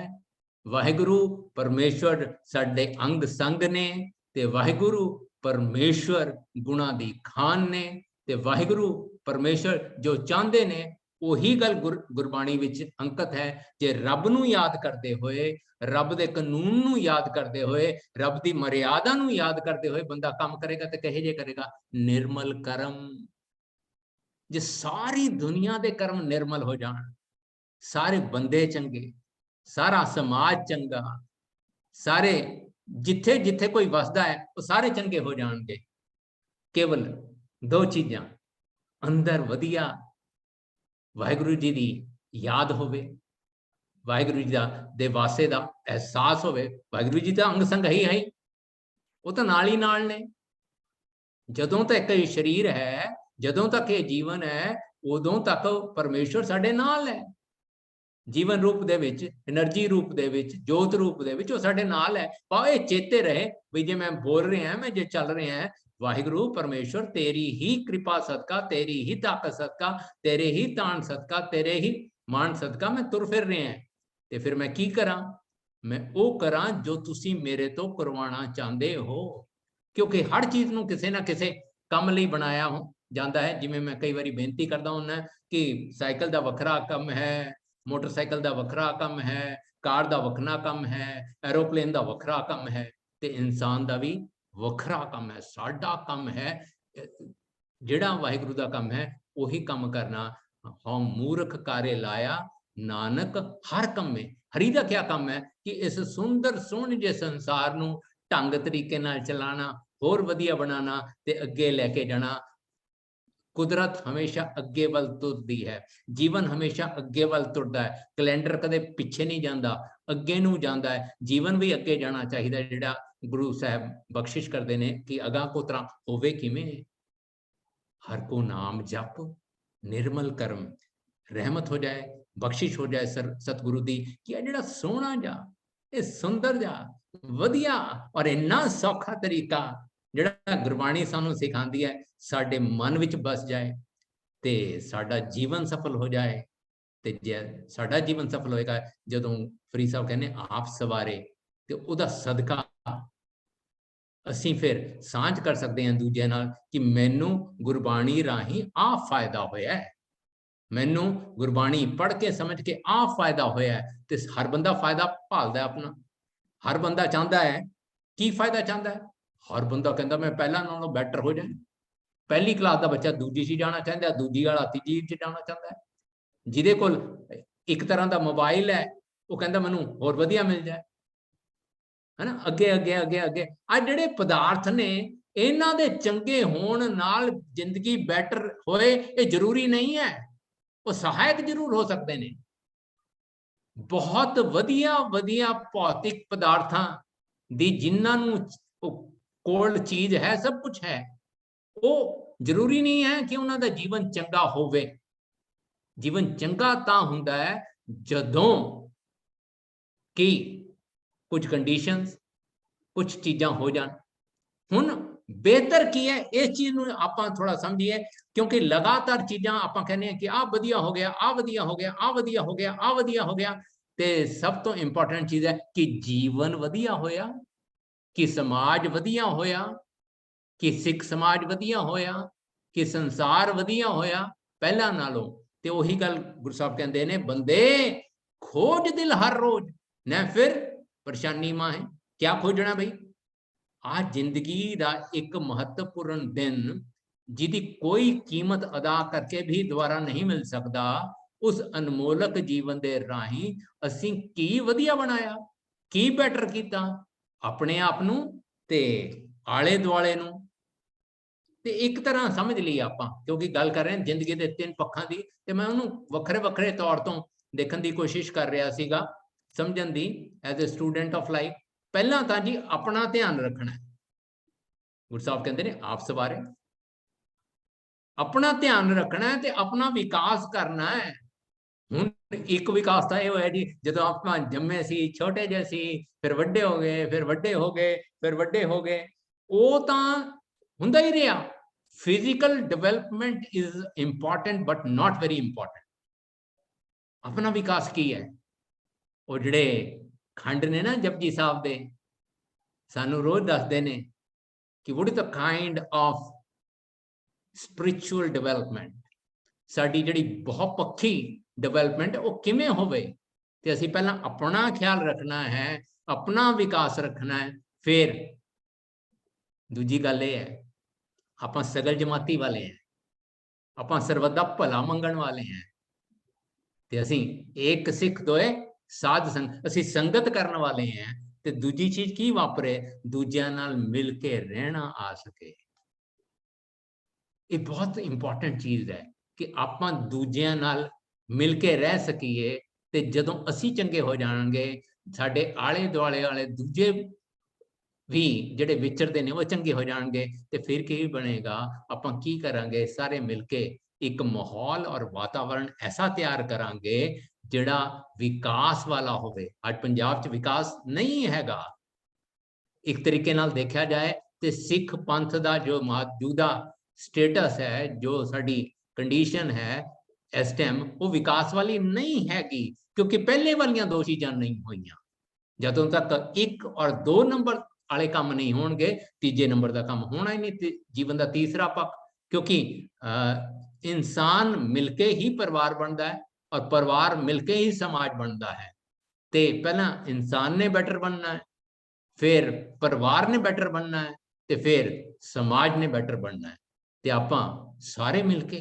Speaker 2: वाहिगुरु परमेश्वर साडे अंग संग ने, ते वाहिगुरु परमेश्वर गुणा दी खान ने, ते वाहिगुरु परमेश्वर जो चाहते ने ਉਹੀ ਗੱਲ ਗੁਰਬਾਣੀ ਵਿੱਚ ਅੰਕਿਤ ਹੈ। ਜੇ ਰੱਬ ਨੂੰ ਯਾਦ ਕਰਦੇ ਹੋਏ, ਰੱਬ ਦੇ ਕਾਨੂੰਨ ਨੂੰ ਯਾਦ ਕਰਦੇ ਹੋਏ, ਰੱਬ ਦੀ ਮਰਿਆਦਾ ਨੂੰ ਯਾਦ ਕਰਦੇ ਹੋਏ ਬੰਦਾ ਕੰਮ ਕਰੇਗਾ ਤੇ ਕਹੇ ਜੇ ਕਰੇਗਾ? ਨਿਰਮਲ ਕਰਮ। ਜੇ ਸਾਰੀ ਦੁਨੀਆ ਦੇ ਕਰਮ ਨਿਰਮਲ ਹੋ ਜਾਣ, ਸਾਰੇ ਬੰਦੇ ਚੰਗੇ, ਸਾਰਾ ਸਮਾਜ ਚੰਗਾ, ਸਾਰੇ ਜਿੱਥੇ ਜਿੱਥੇ ਕੋਈ ਵਸਦਾ ਹੈ ਉਹ ਸਾਰੇ ਚੰਗੇ ਹੋ ਜਾਣਗੇ। ਕੇਵਲ ਦੋ ਚੀਜ਼ਾਂ, ਅੰਦਰ ਵਧੀਆ ਵਾਹਿਗੁਰੂ ਜੀ ਦੀ ਯਾਦ ਹੋਵੇ, ਵਾਹਿਗੁਰੂ ਜੀ ਦੇ ਵਾਸੇ ਦਾ ਅਹਿਸਾਸ ਹੋਵੇ। ਵਾਹਿਗੁਰੂ ਜੀ ਤਾਂ ਅੰਗ ਸੰਗ ਹੀ ਹੈ, ਉਹ ਤਾਂ ਨਾਲ ਹੀ ਨਾਲ ਨੇ। ਜਦੋਂ ਤੱਕ ਇਹ ਸਰੀਰ ਹੈ, ਜਦੋਂ ਤੱਕ ਇਹ ਜੀਵਨ ਹੈ, ਉਦੋਂ ਤੱਕ ਪਰਮੇਸ਼ਵਰ ਸਾਡੇ ਨਾਲ ਹੈ। ਜੀਵਨ ਰੂਪ ਦੇ ਵਿੱਚ, એનર્ਜੀ ਰੂਪ ਦੇ ਵਿੱਚ, ਜੋਤ ਰੂਪ ਦੇ ਵਿੱਚ ਉਹ ਸਾਡੇ ਨਾਲ ਹੈ। ਪਰ ਇਹ ਚੇਤੇ ਰਹੇ ਵੀ ਜੇ ਮੈਂ ਬੋਲ ਰਿਹਾ, ਮੈਂ ਜੇ ਚੱਲ ਰਿਹਾ, वाहिगुरु परमेश्वर तेरी ही कृपा सदका, तेरी ही ताकत सदका, तेरे ही तान सदका, तेरे ही मान सदका मैं तुर फिर रहे हैं। ते फिर मैं की करा? मैं वो करा जो तुसी मेरे तो करवाना चाहते हो। क्योंकि हर चीज़ नूं किसी ना किसी काम लई बनाया हो जाता है। जिवें मैं कई बारी बेनती करता हूं कि साइकिल का वखरा काम है, मोटरसाइकिल का वखरा काम है, कार का वखरा काम है, एरोप्लेन का वखरा काम है, ते इंसान का भी वखरा काम है। साडा काम है जिहड़ा वाहिगुरू दा काम है उही काम करना। हम मूर्ख कारे लाया नानक हर काम में। हरी दा क्या काम है कि इस सुंदर सोहणे जे संसार नूं ढंग तरीके नाल चलाना, होर वधिया बनाना ते अगे लैके जाना। कुदरत हमेशा अगे वल तुरदी है, जीवन हमेशा अगे वल तुरदा है। कैलेंडर कदे पिछे नहीं जाता, अगे नूं जाता है। जीवन भी अगे जाना चाहिए। जिहड़ा गुरु साहब बख्शिश करते हैं कि अगां को तरह होवे किवें? हर को नाम जप निर्मल करम, रहमत हो जाए, बख्शिश हो जाए सतगुरु दी कि यह जिहड़ा सोहना जा, ये सुंदर जा, वधिया और इन्ना सौखा तरीका जिहड़ा गुरबाणी सानू सिखांदी है, साडे मन विच बस जाए ते साडा जीवन सफल हो जाए। ते जे साडा जीवन सफल होएगा जदों फरीद साहब कहने आप सवारे, ते उहदा सदका ਅਸੀਂ ਫਿਰ ਸਾਂਝ ਕਰ ਸਕਦੇ ਹਾਂ ਦੂਜਿਆਂ ਨਾਲ ਕਿ ਮੈਨੂੰ ਗੁਰਬਾਣੀ ਰਾਹੀਂ ਆਹ ਫਾਇਦਾ ਹੋਇਆ ਹੈ, ਮੈਨੂੰ ਗੁਰਬਾਣੀ ਪੜ੍ਹ ਕੇ ਸਮਝ ਕੇ ਆਹ ਫਾਇਦਾ ਹੋਇਆ ਹੈ। ਤੇ ਹਰ ਬੰਦਾ ਫਾਇਦਾ ਭਾਲਦਾ ਆਪਣਾ, ਹਰ ਬੰਦਾ ਚਾਹੁੰਦਾ ਹੈ। ਕੀ ਫਾਇਦਾ ਚਾਹੁੰਦਾ ਹੈ? ਹਰ ਬੰਦਾ ਕਹਿੰਦਾ ਮੈਂ ਪਹਿਲਾਂ ਨਾਲੋਂ ਬੈਟਰ ਹੋ ਜਾਵਾਂ। ਪਹਿਲੀ ਕਲਾਸ ਦਾ ਬੱਚਾ ਦੂਜੀ 'ਚ ਜਾਣਾ ਚਾਹੁੰਦਾ, ਦੂਜੀ ਵਾਲਾ ਤੀਜੀ 'ਚ ਜਾਣਾ ਚਾਹੁੰਦਾ ਹੈ। ਜਿਹਦੇ ਕੋਲ ਇੱਕ ਤਰ੍ਹਾਂ ਦਾ ਮੋਬਾਈਲ ਹੈ ਉਹ ਕਹਿੰਦਾ ਮੈਨੂੰ ਹੋਰ ਵਧੀਆ ਮਿਲ ਜਾਏ, है ना। अगे अगे अगे अगे आ जिहड़े पदार्थ ने इन्हां दे चंगे होण नाल जिंदगी बैटर होए ये जरूरी नहीं है। वो सहायक जरूर हो सकते हैं। बहुत वधिया वधिया भौतिक पदार्थां दी जिन्हां नूं कोल चीज है, सब कुछ है, वो जरूरी नहीं है कि उन्हां दा जीवन चंगा होवे। जीवन चंगा तां हुंदा है जदों कि कुछ कंडीशंस, कुछ चीज़ां हो जान। हुण बेहतर की है इस चीज़ नूं आपां थोड़ा समझिए, क्योंकि लगातार चीज़ां आपां कहने कि आ वधिया हो गया, आ वधिया हो गया, आ वधिया हो गया, आ वधिया हो गया। ते सब तो इंपॉर्टेंट चीज़ है कि जीवन वधिया होया, कि समाज वधिया होया, कि सिख समाज वधिया होया, कि संसार वधिया होया पहला नालों। ते उही गल गुरु साहब कहंदे ने, बंदे खोज दिल हर रोज न फिर परेशानी मां है। क्या खोजना भाई? आ जिंदगी का एक महत्वपूर्ण दिन जिहदी कोई कीमत अदा करके भी दोबारा नहीं मिल सकता, उस अनमोलक जीवन दे राही असीं की वधिया बनाया, की बेटर कीता अपने आप नूं ते आले दुआले नूं। ਤੇ ਇੱਕ ਤਰ੍ਹਾਂ ਸਮਝ ਲਈ ਆਪਾਂ, ਕਿਉਂਕਿ ਗੱਲ ਕਰ ਰਹੇ ਹਾਂ ਜ਼ਿੰਦਗੀ ਦੇ ਤਿੰਨ ਪੱਖਾਂ ਦੀ, ਤੇ ਮੈਂ ਉਹਨੂੰ ਵੱਖਰੇ ਵੱਖਰੇ ਤੌਰ ਤੋਂ ਦੇਖਣ ਦੀ ਕੋਸ਼ਿਸ਼ ਕਰ ਰਿਹਾ ਸੀਗਾ, ਸਮਝਣ ਦੀ as a student of life. ਪਹਿਲਾਂ ਤਾਂ ਜੀ ਆਪਣਾ ਧਿਆਨ ਰੱਖਣਾ। ਗੁਰੂ ਸਾਹਿਬ ਕਹਿੰਦੇ ਨੇ ਆਪ ਸਵਾਰੇ, ਆਪਣਾ ਧਿਆਨ ਰੱਖਣਾ ਤੇ ਆਪਣਾ ਵਿਕਾਸ ਕਰਨਾ ਹੈ। ਹੁਣ ਇੱਕ ਵਿਕਾਸ ਤਾਂ ਇਹ ਹੋਇਆ ਜੀ, ਜਦੋਂ ਆਪਾਂ ਜੰਮੇ ਸੀ, ਛੋਟੇ ਜਿਹੇ ਸੀ, ਫਿਰ ਵੱਡੇ ਹੋ ਗਏ, ਫਿਰ ਵੱਡੇ ਹੋ ਗਏ, ਫਿਰ ਵੱਡੇ ਹੋ ਗਏ, ਉਹ ਤਾਂ ਹੁੰਦਾ ਹੀ ਰਿਹਾ। Physical development is important but not very important. ਆਪਣਾ ਵਿਕਾਸ ਕੀ ਹੈ? ਉਹ ਜਿਹੜੇ ਖੰਡ ਨੇ ਨਾ ਜਪਜੀ ਸਾਹਿਬ ਦੇ, ਸਾਨੂੰ ਰੋਜ਼ ਦੱਸਦੇ ਨੇ ਕਿ what is the kind of spiritual development, ਸਾਡੀ ਜਿਹੜੀ ਬਹੁਪੱਖੀ ਡਿਵੈਲਪਮੈਂਟ ਉਹ ਕਿਵੇਂ ਹੋਵੇ। ਤੇ ਅਸੀਂ ਪਹਿਲਾਂ ਆਪਣਾ ਖਿਆਲ ਰੱਖਣਾ ਹੈ, ਆਪਣਾ ਵਿਕਾਸ ਰੱਖਣਾ ਹੈ। ਫਿਰ ਦੂਜੀ ਗੱਲ ਇਹ ਹੈ, ਆਪਾਂ ਸਗਲ ਜਮਾਤੀ ਵਾਲੇ ਹਾਂ, ਆਪਾਂ ਸਰਬੱਤ ਦਾ ਭਲਾ ਮੰਗਣ ਵਾਲੇ ਹਾਂ, ਤੇ ਅਸੀਂ ਇੱਕ ਸਿੱਖ ਦੋਏ ਸਾਧ ਸੰਗ, ਅਸੀਂ ਸੰਗਤ ਕਰਨ ਵਾਲੇ ਹਾਂ। ਤੇ ਦੂਜੀ ਚੀਜ਼ ਕੀ ਵਾਪਰੇ, ਦੂਜਿਆਂ ਨਾਲ ਮਿਲ ਕੇ ਰਹਿਣਾ ਆ ਸਕੇ। ਇਹ ਬਹੁਤ ਇੰਪੋਰਟੈਂਟ ਚੀਜ਼ ਹੈ ਕਿ ਆਪਾਂ ਦੂਜਿਆਂ ਨਾਲ ਮਿਲ ਕੇ ਰਹਿ ਸਕੀਏ। ਤੇ ਜਦੋਂ ਅਸੀਂ ਚੰਗੇ ਹੋ ਜਾਣਗੇ, ਸਾਡੇ ਆਲੇ ਦੁਆਲੇ ਵਾਲੇ ਦੂਜੇ ਵੀ ਜਿਹੜੇ ਵਿਚਰਦੇ ਨੇ ਉਹ ਚੰਗੇ ਹੋ ਜਾਣਗੇ। ਤੇ ਫਿਰ ਕੀ ਬਣੇਗਾ, ਆਪਾਂ ਕੀ ਕਰਾਂਗੇ, ਸਾਰੇ ਮਿਲ ਕੇ ਇੱਕ ਮਾਹੌਲ ਔਰ ਵਾਤਾਵਰਣ ਐਸਾ ਤਿਆਰ ਕਰਾਂਗੇ ਜਿਹੜਾ ਵਿਕਾਸ ਵਾਲਾ ਹੋਵੇ। ਅੱਜ ਪੰਜਾਬ 'ਚ ਵਿਕਾਸ ਨਹੀਂ ਹੈਗਾ। ਇੱਕ ਤਰੀਕੇ ਨਾਲ ਦੇਖਿਆ ਜਾਏ ਤੇ ਸਿੱਖ ਪੰਥ ਦਾ ਜੋ ਮੌਜੂਦਾ ਸਟੇਟਸ ਹੈ, ਜੋ ਸਾਡੀ ਕੰਡੀਸ਼ਨ ਹੈ ਇਸ ਟਾਈਮ, ਉਹ ਵਿਕਾਸ ਵਾਲੀ ਨਹੀਂ ਹੈਗੀ, ਕਿਉਂਕਿ ਪਹਿਲੇ ਵਾਲੀਆਂ ਦੋ ਚੀਜ਼ਾਂ ਨਹੀਂ ਹੋਈਆਂ। ਜਦੋਂ ਤੱਕ 1 ਔਰ 2 ਨੰਬਰ ਵਾਲੇ ਕੰਮ ਨਹੀਂ ਹੋਣਗੇ, ਤੀਜੇ ਨੰਬਰ ਦਾ ਕੰਮ ਹੋਣਾ ਹੀ ਨਹੀਂ। ਜੀਵਨ ਦਾ ਤੀਸਰਾ ਪੱਖ, ਕਿਉਂਕਿ ਇਨਸਾਨ ਮਿਲ ਕੇ ਹੀ ਪਰਿਵਾਰ ਬਣਦਾ ਹੈ ਔਰ ਪਰਿਵਾਰ ਮਿਲ ਕੇ ਹੀ ਸਮਾਜ ਬਣਦਾ ਹੈ। ਤੇ ਪਹਿਲਾਂ ਇਨਸਾਨ ਨੇ ਬੈਟਰ ਬਣਨਾ ਹੈ, ਫਿਰ ਪਰਿਵਾਰ ਨੇ ਬੈਟਰ ਬਣਨਾ ਹੈ, ਤੇ ਫਿਰ ਸਮਾਜ ਨੇ ਬੈਟਰ ਬਣਨਾ ਹੈ। ਤੇ ਆਪਾਂ ਸਾਰੇ ਮਿਲ ਕੇ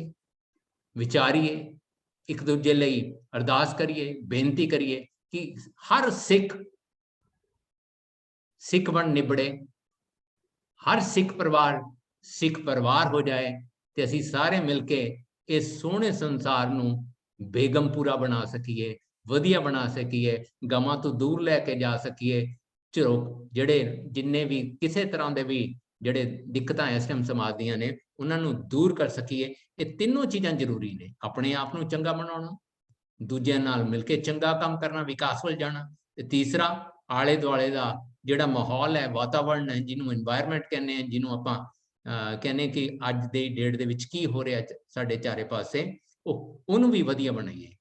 Speaker 2: ਵਿਚਾਰੀਏ, ਇੱਕ ਦੂਜੇ ਲਈ ਅਰਦਾਸ ਕਰੀਏ, ਬੇਨਤੀ ਕਰੀਏ ਕਿ ਹਰ ਸਿੱਖ ਬਣ ਨਿਬੜੇ, ਹਰ ਸਿੱਖ ਪਰਿਵਾਰ ਹੋ ਜਾਏ, ਤੇ ਅਸੀਂ ਸਾਰੇ ਮਿਲ ਕੇ ਇਸ ਸੋਹਣੇ ਸੰਸਾਰ ਨੂੰ ਬੇਗਮਪੂਰਾ ਬਣਾ ਸਕੀਏ, ਵਧੀਆ ਬਣਾ ਸਕੀਏ, ਗਮਾਂ ਤੋਂ ਦੂਰ ਲੈ ਕੇ ਜਾ ਸਕੀਏ। ਜਿਹੜੇ ਜਿੰਨੇ ਵੀ ਕਿਸੇ ਤਰ੍ਹਾਂ ਦੇ ਵੀ ਜਿਹੜੇ ਦਿੱਕਤਾਂ ਇਸ ਟਾਈਮ ਸਮਾਜ ਦੀਆਂ ਨੇ, ਉਹਨਾਂ ਨੂੰ ਦੂਰ ਕਰ ਸਕੀਏ। ਇਹ ਤਿੰਨੋਂ ਚੀਜ਼ਾਂ ਜ਼ਰੂਰੀ ਨੇ। ਆਪਣੇ ਆਪ ਨੂੰ ਚੰਗਾ ਬਣਾਉਣਾ, ਦੂਜਿਆਂ ਨਾਲ ਮਿਲ ਕੇ ਚੰਗਾ ਕੰਮ ਕਰਨਾ, ਵਿਕਾਸ ਵੱਲ ਜਾਣਾ, ਤੇ ਤੀਸਰਾ ਆਲੇ ਦੁਆਲੇ ਦਾ ਜਿਹੜਾ ਮਾਹੌਲ ਹੈ, ਵਾਤਾਵਰਨ ਹੈ, ਜਿਹਨੂੰ এনवायरमेंट ਕਹਿੰਦੇ ਆ, ਜਿਹਨੂੰ ਆਪਾਂ ਕਹਿੰਦੇ ਕਿ ਅੱਜ ਦੇ ਡੇਟ ਦੇ ਵਿੱਚ ਕੀ ਹੋ ਰਿਹਾ ਸਾਡੇ ਚਾਰੇ ਪਾਸੇ, ਉਹਨੂੰ ਵੀ ਵਧੀਆ ਬਣਾਈਏ।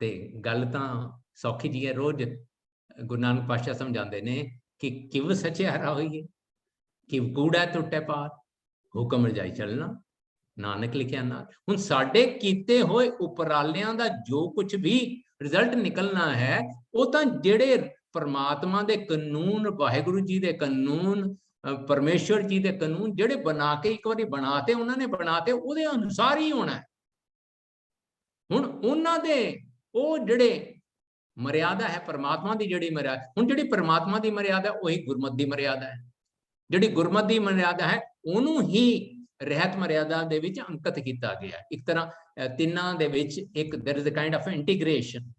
Speaker 2: ਤੇ ਗੱਲ ਤਾਂ ਸੌਖੀ ਜੀ ਹੈ। ਰੋਜ਼ ਗੁਰੂ ਨਾਨਕ ਪਾਤਸ਼ਾਹ ਸਮਝਾਉਂਦੇ ਨੇ ਕਿ ਕਿਵ ਸਚਿਆਰਾ ਹੋਈਏ, ਕਿਵ ਕੂੜਾ ਟੁੱਟੇ ਪਾਰ, ਹੁਕਮ ਰਜਾਈ ਚੱਲਣਾ, ਨਾਨਕ ਲਿਖਿਆ ਨਾਲ। ਹੁਣ ਸਾਡੇ ਕੀਤੇ ਹੋਏ ਉਪਰਾਲਿਆਂ ਦਾ ਜੋ ਕੁਝ ਵੀ ਰਿਜ਼ਲਟ ਨਿਕਲਣਾ ਹੈ, ਉਹ ਤਾਂ ਜਿਹੜੇ ਪਰਮਾਤਮਾ ਦੇ ਕਾਨੂੰਨ, ਵਾਹਿਗੁਰੂ ਜੀ ਦੇ ਕਾਨੂੰਨ, ਪਰਮੇਸ਼ਵਰ ਜੀ ਦੇ ਕਾਨੂੰਨ ਜਿਹੜੇ ਬਣਾ ਕੇ ਇੱਕ ਵਾਰੀ ਬਣਾਤੇ, ਉਹਨਾਂ ਨੇ ਬਣਾਤੇ, ਉਹਦੇ ਅਨੁਸਾਰ ਹੀ ਹੋਣਾ। ਹੁਣ ਉਹਨਾਂ ਦੇ ਉਹ ਜਿਹੜੇ ਮਰਿਆਦਾ ਹੈ, ਪਰਮਾਤਮਾ ਦੀ ਜਿਹੜੀ ਮਰਿਆਦਾ, ਹੁਣ ਜਿਹੜੀ ਪਰਮਾਤਮਾ ਦੀ ਮਰਿਆਦਾ ਉਹੀ ਗੁਰਮਤਿ ਦੀ ਮਰਿਆਦਾ ਹੈ। ਜਿਹੜੀ ਗੁਰਮਤਿ ਦੀ ਮਰਿਆਦਾ ਹੈ ਉਹਨੂੰ ਹੀ ਰਹਿਤ ਮਰਿਆਦਾ ਦੇ ਵਿੱਚ ਅੰਕਿਤ ਕੀਤਾ ਗਿਆ। ਇੱਕ ਤਰ੍ਹਾਂ ਤਿੰਨਾਂ ਦੇ ਵਿੱਚ ਇੱਕ there is a kind of integration।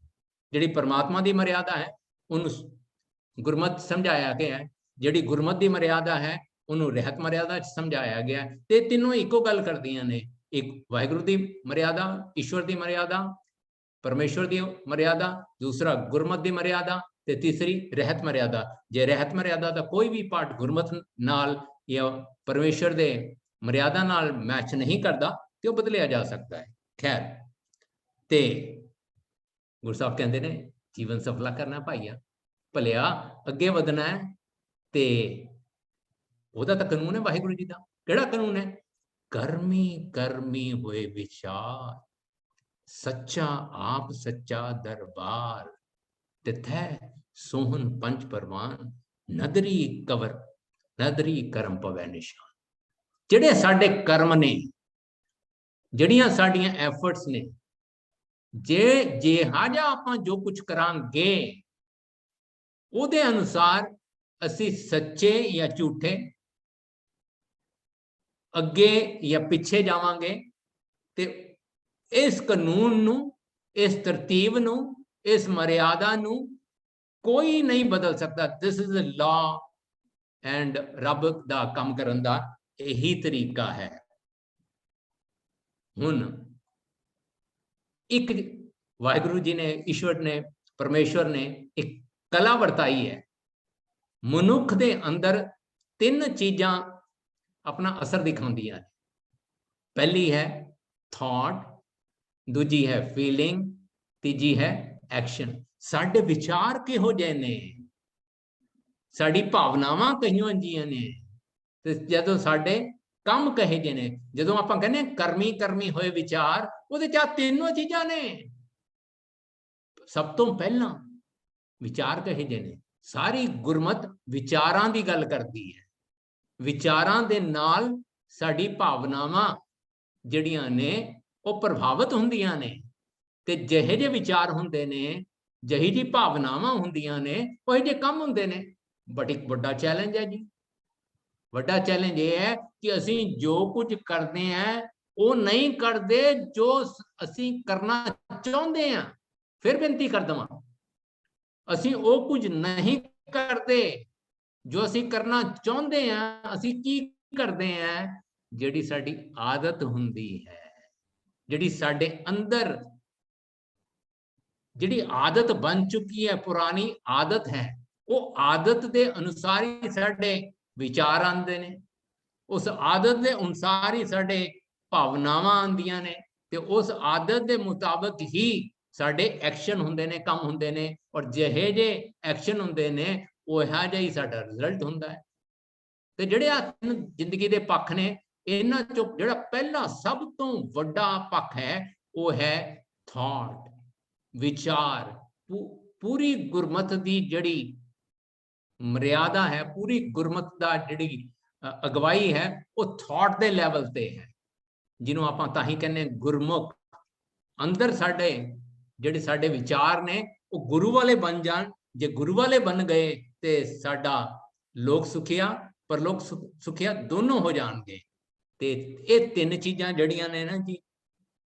Speaker 2: ਜਿਹੜੀ ਪਰਮਾਤਮਾ ਦੀ ਮਰਿਆਦਾ ਹੈ ਉਹਨੂੰ ਗੁਰਮਤਿ ਸਮਝਾਇਆ ਗਿਆ ਹੈ, ਜਿਹੜੀ ਗੁਰਮਤਿ ਦੀ ਮਰਿਆਦਾ ਹੈ ਉਹਨੂੰ ਰਹਿਤ ਮਰਿਆਦਾ ਸਮਝਾਇਆ ਗਿਆ। ਤੇ ਤਿੰਨੋਂ ਇੱਕੋ ਗੱਲ ਕਰਦੀਆਂ ਨੇ, ਇੱਕ ਵਾਹਿਗੁਰੂ ਦੀ ਮਰਿਆਦਾ, ਈਸ਼ਵਰ ਦੀ ਮਰਿਆਦਾ, ਪਰਮੇਸ਼ਵਰ ਦੀ ਮਰਿਆਦਾ, ਦੂਸਰਾ ਗੁਰਮਤਿ ਦੀ ਮਰਿਆਦਾ, ਤੇ ਤੀਸਰੀ ਰਹਿਤ ਮਰਿਆਦਾ। ਜੇ ਰਹਿਤ ਮਰਿਆਦਾ ਦਾ ਕੋਈ ਵੀ ਪਾਰਟ ਗੁਰਮਤਿ ਨਾਲ ਜਾਂ ਪਰਮੇਸ਼ਵਰ ਦੇ ਮਰਿਆਦਾ ਨਾਲ ਮੈਚ ਨਹੀਂ ਕਰਦਾ ਤੇ ਉਹ ਬਦਲਿਆ ਜਾ ਸਕਦਾ ਹੈ। ਖੈਰ, ਤੇ ਗੁਰੂ ਸਾਹਿਬ ਕਹਿੰਦੇ ਨੇ ਜੀਵਨ ਸਫਲਾ ਕਰਨਾ ਭਾਈਆ, ਭਲਿਆ ਅੱਗੇ ਵਧਣਾ ਹੈ, ਤੇ ਉਹਦਾ ਤਾਂ ਕਾਨੂੰਨ ਹੈ ਵਾਹਿਗੁਰੂ ਜੀ ਦਾ। ਕਿਹੜਾ ਕਾਨੂੰਨ ਹੈ? ਕਰਮੀ ਕਰਮੀ ਹੋਏ ਵਿਚਾਰ, ਸੱਚਾ ਆਪ ਸੱਚਾ ਦਰਬਾਰ, ਤਿਥੈ ਸੋਹਨ ਪੰਚ ਪਰਵਾਨ, ਨਦਰੀ ਕਵਰ ਨਦਰੀ ਕਰਮ ਪਵੈ ਨਿਸ਼ਾਨ। ਜਿਹੜੇ ਸਾਡੇ ਕਰਮ ਨੇ, ਜਿਹੜੀਆਂ ਸਾਡੀਆਂ ਐਫਰਟਸ ਨੇ, ਜੇ ਜਿਹਾ ਜਿਹਾ ਆਪਾਂ ਜੋ ਕੁਝ ਕਰਾਂਗੇ ਉਹਦੇ ਅਨੁਸਾਰ ਅਸੀਂ ਸੱਚੇ ਜਾਂ ਝੂਠੇ, ਅੱਗੇ ਜਾਂ ਪਿੱਛੇ ਜਾਵਾਂਗੇ। ਤੇ ਇਸ ਕਾਨੂੰਨ ਨੂੰ, ਇਸ ਤਰਤੀਬ ਨੂੰ, ਇਸ ਮਰਿਆਦਾ ਨੂੰ ਕੋਈ ਨਹੀਂ ਬਦਲ ਸਕਦਾ। ਦਿਸ ਇਜ਼ ਅ ਲਾ, ਐਂਡ ਰੱਬ ਦਾ ਕੰਮ ਕਰਨ ਦਾ ਇਹੀ ਤਰੀਕਾ ਹੈ। ਹੁਣ ਇੱਕ ਵਾਹਿਗੁਰੂ ਜੀ ਨੇ, ਈਸ਼ਵਰ ਨੇ, ਪਰਮੇਸ਼ਵਰ ਨੇ ਇੱਕ ਕਲਾ ਵਰਤਾਈ ਹੈ। ਮਨੁੱਖ ਦੇ ਅੰਦਰ 3 ਚੀਜ਼ਾਂ ਆਪਣਾ ਅਸਰ ਦਿਖਾਉਂਦੀਆਂ ਨੇ। ਪਹਿਲੀ ਹੈ ਥਾਟ, ਦੂਜੀ ਹੈ ਫੀਲਿੰਗ, ਤੀਜੀ ਹੈ ਐਕਸ਼ਨ। ਸਾਡੇ ਵਿਚਾਰ ਕਿਹੋ ਜਿਹੇ ਨੇ, ਸਾਡੀ ਭਾਵਨਾਵਾਂ ਕਹੀਆਂ ਜੀਆਂ ਨੇ, ਤੇ ਜਦੋਂ ਸਾਡੇ ਕੰਮ ਕਹੇ ਜਿਹੇ ਨੇ। ਜਦੋਂ ਆਪਾਂ ਕਹਿੰਦੇ ਕਰਮੀ ਕਰਮੀ ਹੋਏ ਵਿਚਾਰ, ਉਹਦੇ ਚ 3 ਚੀਜ਼ਾਂ ਨੇ। ਸਭ ਤੋਂ ਪਹਿਲਾਂ ਵਿਚਾਰ ਕਹੇ ਜਿਹੇ ਨੇ। ਸਾਰੀ ਗੁਰਮਤ ਵਿਚਾਰਾਂ ਦੀ ਗੱਲ ਕਰਦੀ ਹੈ। ਵਿਚਾਰਾਂ ਦੇ ਨਾਲ ਸਾਡੀ ਭਾਵਨਾਵਾਂ ਜਿਹੜੀਆਂ ਨੇ ਉਹ ਪ੍ਰਭਾਵਿਤ ਹੁੰਦੀਆਂ ਨੇ, ਤੇ ਜਿਹੇ ਜਿਹੇ ਵਿਚਾਰ ਹੁੰਦੇ ਨੇ, ਜਿਹੀ ਜਿਹੀ ਭਾਵਨਾਵਾਂ ਹੁੰਦੀਆਂ ਨੇ, ਉਹੇ ਜਿਹੇ ਕੰਮ ਹੁੰਦੇ ਨੇ। ਬਟ ਇੱਕ ਵੱਡਾ ਚੈਲੰਜ ਹੈ ਜੀ। ਵੱਡਾ ਚੈਲੰਜ ਇਹ ਹੈ ਕਿ ਅਸੀਂ ਜੋ ਕੁਝ ਕਰਦੇ ਹਾਂ ਉਹ ਨਹੀਂ ਕਰਦੇ ਜੋ ਅਸੀਂ ਕਰਨਾ ਚਾਹੁੰਦੇ ਹਾਂ। ਫਿਰ ਬੇਨਤੀ ਕਰ ਦਵਾਂ, ਅਸੀਂ ਉਹ ਕੁਝ ਨਹੀਂ ਕਰਦੇ ਜੋ ਅਸੀਂ ਕਰਨਾ ਚਾਹੁੰਦੇ ਹਾਂ। ਅਸੀਂ ਕੀ ਕਰਦੇ ਹਾਂ? ਜਿਹੜੀ ਸਾਡੀ ਆਦਤ ਹੁੰਦੀ ਹੈ, ਜਿਹੜੀ ਸਾਡੇ ਅੰਦਰ ਜਿਹੜੀ ਆਦਤ ਬਣ ਚੁੱਕੀ ਹੈ, ਪੁਰਾਣੀ ਆਦਤ ਹੈ, ਉਹ ਆਦਤ ਦੇ ਅਨੁਸਾਰ ਹੀ ਸਾਡੇ ਵਿਚਾਰ ਆਉਂਦੇ ਨੇ। ਉਸ ਆਦਤ ਦੇ ਅਨੁਸਾਰ ਹੀ ਸਾਡੇ ਭਾਵਨਾਵਾਂ ਆਉਂਦੀਆਂ ਨੇ, ਤੇ ਉਸ ਆਦਤ ਦੇ ਮੁਤਾਬਕ ਹੀ ਸਾਡੇ ਐਕਸ਼ਨ ਹੁੰਦੇ ਨੇ, ਕੰਮ ਹੁੰਦੇ ਨੇ। ਔਰ ਜਿਹੇ ਜਿਹੇ ਐਕਸ਼ਨ ਹੁੰਦੇ ਨੇ ਉਹ ਇਹੋ ਜਿਹਾ ਹੀ ਸਾਡਾ ਰਿਜ਼ਲਟ ਹੁੰਦਾ ਹੈ। ਤੇ ਜਿਹੜੇ ਆ ਜ਼ਿੰਦਗੀ ਦੇ ਪੱਖ ਨੇ, ਇਹਨਾਂ ਚੋਂ ਜਿਹੜਾ ਪਹਿਲਾ ਸਭ ਤੋਂ ਵੱਡਾ ਪੱਖ ਹੈ ਉਹ ਹੈ ਥਾਟ, ਵਿਚਾਰ। ਪੂਰੀ ਗੁਰਮਤ ਦੀ ਜਿਹੜੀ ਮਰਿਆਦਾ ਹੈ, ਪੂਰੀ ਗੁਰਮਤ ਦਾ ਜਿਹੜੀ ਅਗਵਾਈ ਹੈ, ਉਹ ਥਾਟ ਦੇ ਲੈਵਲ ਤੇ ਹੈ, ਜਿਹਨੂੰ ਆਪਾਂ ਤਾਂ ਹੀ ਕਹਿੰਦੇ ਗੁਰਮੁਖ। ਅੰਦਰ ਸਾਡੇ ਜਿਹੜੇ ਸਾਡੇ ਵਿਚਾਰ ਨੇ ਉਹ ਗੁਰੂ ਵਾਲੇ ਬਣ ਜਾਣ। ਜੇ ਗੁਰੂ ਵਾਲੇ ਬਣ ਗਏ ਤੇ ਸਾਡਾ ਲੋਕ ਸੁਖਿਆ ਪਰਲੋਕ ਸੁਖਿਆ ਦੋਨੋਂ ਹੋ ਜਾਣਗੇ। ਤੇ ਇਹ 3 ਚੀਜ਼ਾਂ ਜਿਹੜੀਆਂ ਨੇ ਨਾ ਜੀ,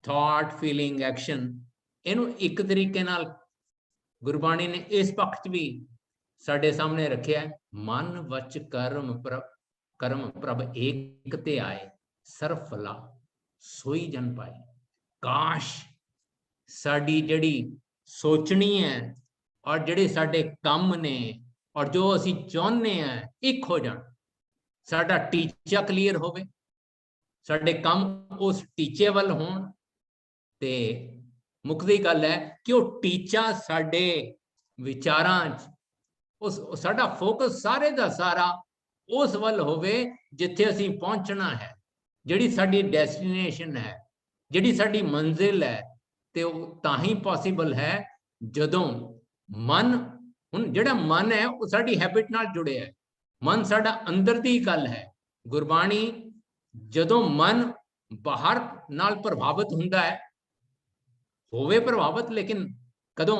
Speaker 2: ਥਾਟ, ਫੀਲਿੰਗ, ਐਕਸ਼ਨ, ਇਹਨੂੰ ਇੱਕ ਤਰੀਕੇ ਨਾਲ ਗੁਰਬਾਣੀ ਨੇ ਇਸ ਪੱਖ 'ਚ ਵੀ ਸਾਡੇ ਸਾਹਮਣੇ ਰੱਖਿਆ। ਮਨ ਵਚ ਕਰਮ ਪ੍ਰਭ ਏਕ ਤੇ ਆਏ, ਸਰਬ ਫਲਾ ਸੋਈ ਜਨ ਪਾਏ। ਕਾਸ਼ ਸਾਡੀ ਜਿਹੜੀ ਸੋਚਣੀ ਹੈ ਔਰ ਜਿਹੜੇ ਸਾਡੇ ਕੰਮ ਨੇ ਔਰ ਜੋ ਅਸੀਂ ਚਾਹੁੰਦੇ ਹਾਂ ਇੱਕ ਹੋ ਜਾਣ। ਸਾਡਾ ਟੀਚਾ ਕਲੀਅਰ ਹੋਵੇ, ਸਾਡੇ ਕੰਮ ਉਸ ਟੀਚੇ ਵੱਲ ਹੋਣ। ਤੇ ਮੁੱਕਦੀ ਗੱਲ ਹੈ ਕਿ ਉਹ ਟੀਚਾ ਸਾਡੇ ਵਿਚਾਰਾਂ 'ਚ, ਉਸ ਸਾਡਾ ਫੋਕਸ ਸਾਰੇ ਦਾ ਸਾਰਾ ਉਸ ਵੱਲ ਹੋਵੇ ਜਿੱਥੇ ਅਸੀਂ ਪਹੁੰਚਣਾ ਹੈ, ਜਿਹੜੀ ਸਾਡੀ ਡੈਸਟੀਨੇਸ਼ਨ ਹੈ, ਜਿਹੜੀ ਸਾਡੀ ਮੰਜ਼ਿਲ ਹੈ। ਤੇ ਉਹ ਤਾਂ ਹੀ ਪੋਸੀਬਲ ਹੈ ਜਦੋਂ ਮਨ, ਹੁਣ ਜਿਹੜਾ ਮਨ ਹੈ ਉਹ ਸਾਡੀ ਹੈਬਿਟ ਨਾਲ ਜੁੜਿਆ ਹੈ। ਮਨ ਸਾਡਾ ਅੰਦਰ ਦੀ ਗੱਲ ਹੈ। ਗੁਰਬਾਣੀ ਜਦੋਂ ਮਨ ਬਾਹਰ ਨਾਲ ਪ੍ਰਭਾਵਿਤ ਹੁੰਦਾ ਹੈ, ਹੋਵੇ ਪ੍ਰਭਾਵਿਤ, ਲੇਕਿਨ ਕਦੋਂ?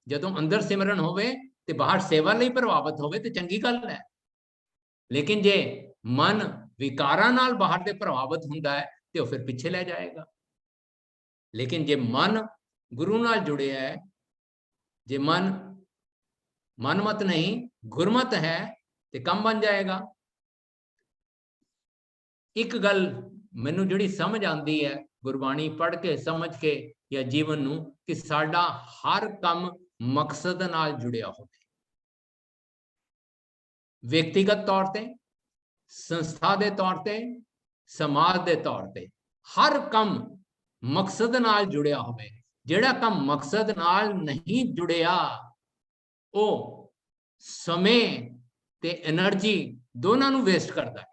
Speaker 2: ਜਦੋਂ ਅੰਦਰ ਸਿਮਰਨ ਹੋਵੇ ਤੇ ਬਾਹਰ ਸੇਵਾ ਲਈ ਪ੍ਰਭਾਵਿਤ ਹੋਵੇ ਤੇ ਚੰਗੀ ਗੱਲ ਹੈ। ਲੇਕਿਨ ਜੇ ਮਨ ਵਿਕਾਰਾਂ ਨਾਲ ਬਾਹਰ ਦੇ ਪ੍ਰਭਾਵਿਤ ਹੁੰਦਾ ਹੈ ਤੇ ਉਹ ਫਿਰ ਪਿੱਛੇ ਲੈ ਜਾਏਗਾ। ਲੇਕਿਨ ਜੇ ਮਨ ਗੁਰੂ ਨਾਲ ਜੁੜਿਆ ਹੈ, ਜੇ ਮਨਮਤ ਨਹੀਂ ਗੁਰਮਤ ਹੈ ਤੇ ਕੰਮ ਬਣ ਜਾਏਗਾ। ਇੱਕ ਗੱਲ ਮੈਨੂੰ ਜਿਹੜੀ ਸਮਝ ਆਉਂਦੀ ਹੈ ਗੁਰਬਾਣੀ ਪੜ੍ਹ ਕੇ, ਸਮਝ ਕੇ ਜਾਂ ਜੀਵਨ ਨੂੰ, ਕਿ ਸਾਡਾ ਹਰ ਕੰਮ ਮਕਸਦ ਨਾਲ ਜੁੜਿਆ ਹੋਵੇ। ਵਿਅਕਤੀਗਤ ਤੌਰ ਤੇ, ਸੰਸਥਾ ਦੇ ਤੌਰ ਤੇ, ਸਮਾਜ ਦੇ ਤੌਰ ਤੇ, ਹਰ ਕੰਮ ਮਕਸਦ ਨਾਲ ਜੁੜਿਆ ਹੋਵੇ। ਜਿਹੜਾ ਕੰਮ ਮਕਸਦ ਨਾਲ ਨਹੀਂ ਜੁੜਿਆ ਉਹ ਸਮੇਂ ਤੇ એનર્ਜੀ ਦੋਨਾਂ ਨੂੰ ਵੇਸਟ ਕਰਦਾ ਹੈ।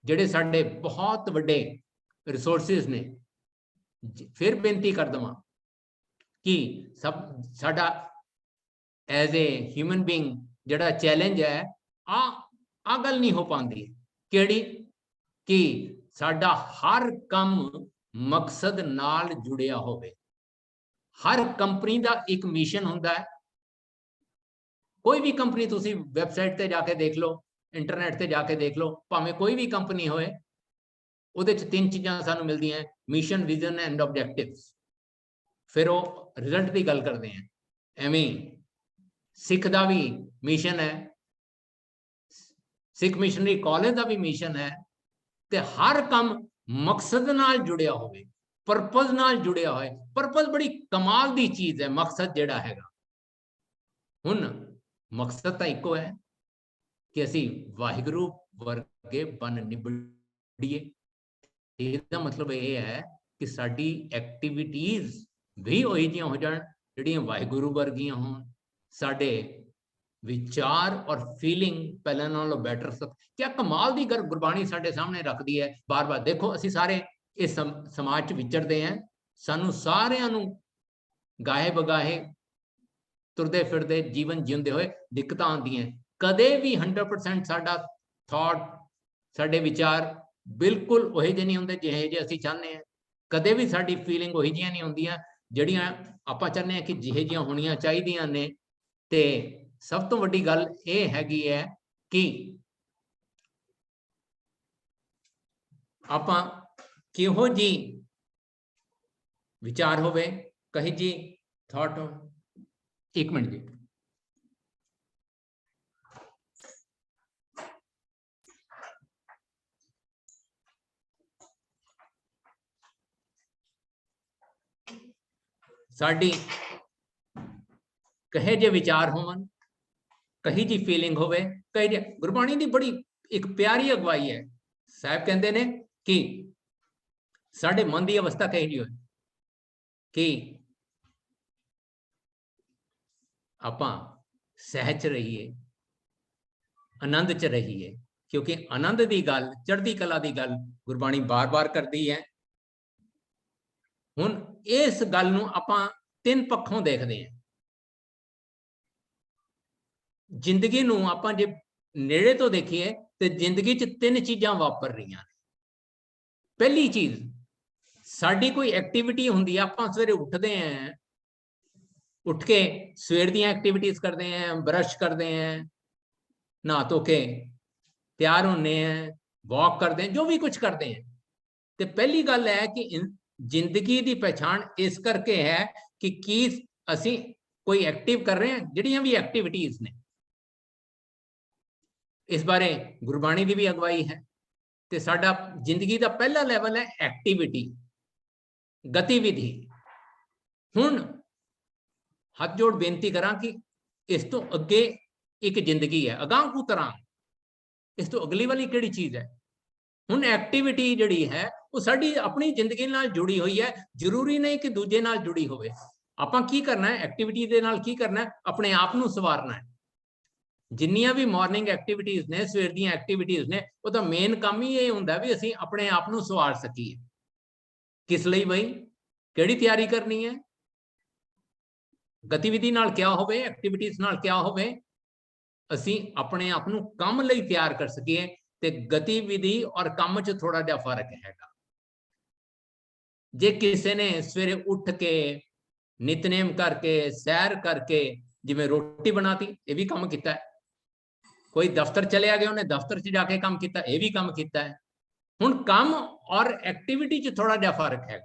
Speaker 2: ਜਿਹੜੇ ਸਾਡੇ ਬਹੁਤ ਵੱਡੇ ਰਿਸੋਰਸਿਸ ਨੇ। ਫਿਰ ਬੇਨਤੀ ਕਰ ਦਵਾਂ ਕਿ ਸਾਡਾ ਐਜ਼ ਏ ਹਿਊਮਨ ਬੀਇੰਗ ਜਿਹੜਾ ਚੈਲੰਜ ਹੈ, ਆ ਗੱਲ ਨਹੀਂ ਹੋ ਪਾਉਂਦੀ। ਕਿਹੜੀ? ਕਿ ਸਾਡਾ ਹਰ ਕੰਮ मकसद नाल जुड़िया होवे। हर कंपनी का एक मिशन हुंदा है। कोई भी कंपनी तुसी वैबसाइट ते जाके देख लो, इंटरनेट ते जाके देख लो, भावें कोई भी कंपनी होए, उहदे च 3 चीज़ां सानू मिलदियां हैं, मिशन, विजन एंड ऑब्जेक्टिव्स। फिर वो रिजल्ट की गल करते हैं। एवें सिख का भी मिशन है, सिख मिशनरी कॉलेज का भी मिशन है, ते हर काम मकसद नाल जुड़िया होवे, परपज नाल जुड़िया होए। परपज बड़ी कमाल दी चीज है, मकसद जेड़ा हैगा। हुण मकसद तो इको है कि असी वाहिगुरु वर्गे बन निबड़िए। इसका मतलब ये है कि साडी एक्टिविटीज भी वही जिहियां हो जाण जिहड़ियां वाहिगुरु वर्गियां होण। साडे विचार और फीलिंग पहले नालों बैटर क्या कमाल दी गुरबाणी साडे सामने रखती है। बार बार देखो, असी सारे इस समाज च विचरते हैं, सानू सारियां नू गाहे बगाहे तुरदे फिरदे जीवन जींदे हुए दिक्कतां आंदियां। कदे भी 100% साडा थॉट, साडे विचार बिल्कुल वही जे नहीं होंदे जिहे जे असी चाहते हैं। कदे भी साडी फीलिंग वही जिहियां नहीं होंदियां जिहड़ियां आपां चाहते हैं कि जिहे जिहियां होणियां चाहीदियां ने। ते सब तो वड्डी गल ये हैगी है कि आपां किहो जी विचार होवे, कही जी थॉट हो। एक मिनट जी। साडी कहे जे विचार होवन, कही जी फीलिंग होवे, कही जे गुरबाणी दी बड़ी एक प्यारी अगवाई है। साहब कहते ने कि साडे मन की अवस्था कही जी होए कि आपां सहज च रहिए, आनंद च रहिए। क्योंकि आनंद की गल, चढ़ती कला की गल गुरबाणी बार बार करती है। हुण इस गल नूं आपां 3 पक्षों देखते हैं। जिंदगी नूं आपां जे नेड़े तो देखिए तो जिंदगी च 3 चीज़ां वापर रही हैं। पहली चीज, साडी कोई एक्टिविटी हुंदी है, आपां सवेरे उठते हैं, उठ के सवेर दी एक्टिविटीज करते हैं, ब्रश करते हैं, नहा धो के तैयार होने हैं, वॉक करते हैं, जो भी कुछ करते हैं। तो पहली गल है कि जिंदगी की पहचान इस करके है कि असी कोई एक्टिव कर रहे हैं, जिहड़ियां भी एक्टिविटीज ने। इस बारे गुरबाणी की भी अगवाई है। तो साडा जिंदगी का पहला लैवल है एक्टिविटी, गतिविधि। हुण हाथ जोड़ बेनती करा कि इस तो अगे एक जिंदगी है, अगांह को तरह इस तो अगली वाली किहड़ी चीज है। हुण एक्टिविटी जिहड़ी है वो साडी अपनी जिंदगी नाल जुड़ी हुई है, जरूरी नहीं कि दूजे नाल जुड़ी होवे। आपां की करना है एक्टिविटी दे नाल, की करना है अपने आप नूं सवारना है। जिन्नियां भी मॉर्निंग एक्टिविटीज ने, सवेर दी एक्टिविटीज ने, वो मेन काम ही ये हुंदा भी असीं अपने आप नूं सवार सकीए। किस लई बई, किहड़ी तैयारी करनी है, गतिविधि नाल क्या होवे, एक्टिविटीज नाल क्या होवे, असीं अपने आप नूं काम लई तैयार कर सकीए। ते गतिविधि और काम च थोड़ा जिहा फर्क हैगा। जे किसी ने सवेरे उठ के नितनेम करके सैर करके जिवें रोटी बनाती, ये भी काम किया है। कोई दफ्तर चलिया गया, उन्हें दफ्तर च जाके काम किया, ये भी काम किया है। हुण काम और एक्टिविटी च थोड़ा जिहा फर्क है।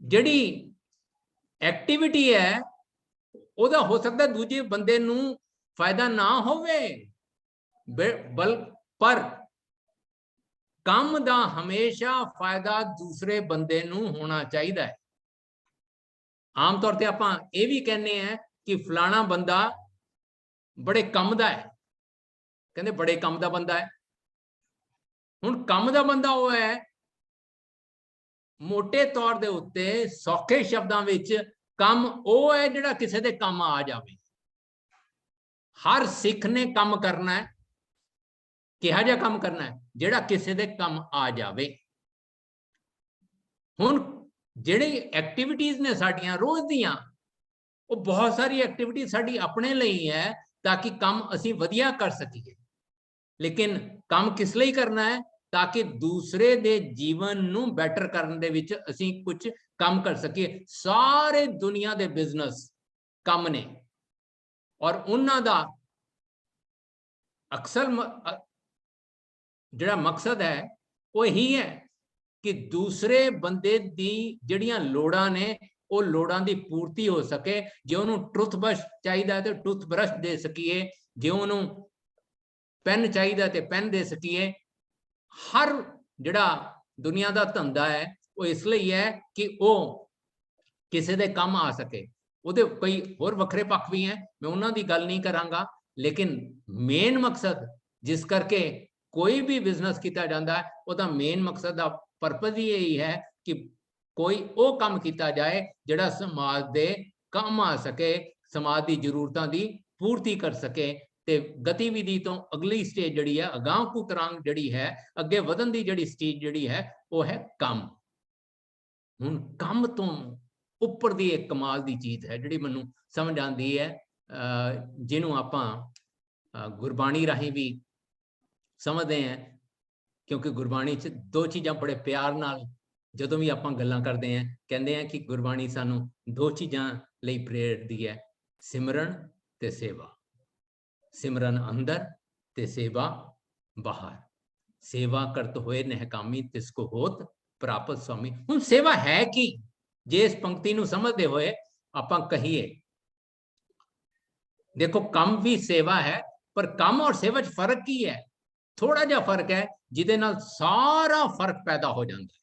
Speaker 2: जिहड़ी एक्टिविटी है ਉਹਦਾ हो सकता दूजे बंदे नूं फायदा ना होवे, बल पर काम दा हमेशा फायदा दूसरे बंदे नूं होना चाहिए है। आम तौर पर आपां ये भी कहने हैं कि फलाना बंदा बड़े कम दा है, कहते बड़े कम दा बंदा है। हुण कम दा बंदा वो है, मोटे तौर के उत्ते सौखे शब्दों विच काम वो है जिहड़ा किसी दे काम आ जाए। हर सिख ने काम करना है, किहा जिहा काम करना है जिहड़ा किसी दे काम आ जाए। हुण जिहड़ी एक्टिविटीज ने साडियां रोज दियां, वो बहुत सारी एक्टिविटी साडी अपने लिए है ताकि काम असीं वधिया कर सकीए। लेकिन काम किस लिए करना है, ताकि दूसरे दे जीवन नू बैटर करने दे विच असीं कुछ काम कर सकीए। सारे दुनिया दे बिजनेस काम ने और उन्हां दा अक्सर जिहड़ा मकसद है वो यही है कि दूसरे बंदे दी जिहड़ियां लोड़ां ने वो लोड़ां दी पूर्ति हो सके। जे उन्होंने टूथब्रश चाहिए तो टूथब्रश दे सकीए, जे उन्होंने पेन चाहिए तो पेन दे सकीए। हर जिहड़ा दुनिया का धंधा है वो इसलिए है कि वो किसी दे काम आ सके। ਉਹਦੇ कई होर वखरे पक्ष भी हैं, मैं उन्हां दी गल नहीं करांगा, लेकिन मेन मकसद जिस करके कोई भी बिजनेस किया जाता है ਉਹਦਾ मेन मकसद का परपज ही यही है कि कोई वो काम किया जाए जिहड़ा समाज दे काम आ सके, समाज की जरूरतों की पूर्ति कर सके। ते गतिविधि तो अगली स्टेज जिहड़ी है अगांह कू तरांग जिहड़ी है अगे वधन की जिहड़ी स्टेज जिहड़ी है वो है काम। हुण काम तो उपर दी एक कमाल की चीज़ है जिहड़ी मैनूं समझ आती है, जिन्हों आपां गुरबाणी राही भी समझते हैं, क्योंकि गुरबाणी च दो चीज़ां बड़े प्यार नाल जदों भी आपां गल्लां करते हैं कहते हैं कि गुरबाणी सानूं दो चीज़ां लई प्रेरदी है, सिमरन ते सेवा। सिमरन अंदर ते सेवा बाहर। सेवा करत होए नहकामी तिसको होत प्राप्त स्वामी। हुण सेवा है कि जे इस पंक्ति नूं समझदे होए आपां कहिए, देखो काम भी सेवा है, पर काम और सेवा च फर्क की है? थोड़ा जिहा फर्क है जिहदे नाल सारा फर्क पैदा हो जाता है।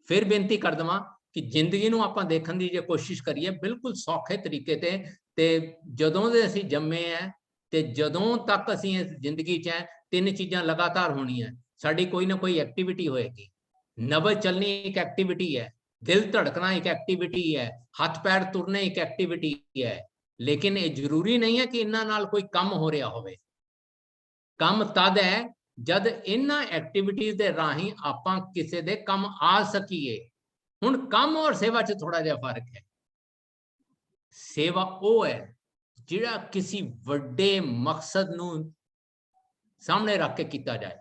Speaker 2: फिर बेनती कर देवां कि जिंदगी नूं आपां देखण दी जे कोशिश करिए बिल्कुल सौखे तरीके ते जदों दे असीं जम्मे हैं ते जदों तक असीं इस जिंदगी च हैं, तीन चीज़ां लगातार होणीआं। साडी कोई ना कोई एक्टिविटी होएगी। नबज चलनी एक एक्टिविटी है, दिल धड़कना एक एक्टिविटी है, हथ पैर तुरने एक एक्टिविटी है। लेकिन ये जरूरी नहीं है कि इन्हां नाल कोई काम हो रहा होवे। काम तद है जद इन्हां एक्टिविटीज दे राही आपां किसी दे काम आ सकीए। हुण काम और सेवा च थोड़ा जिहा फर्क है। सेवा वो है जिहड़ा किसी वड्डे मकसद नूं सामने रख के किया जाए।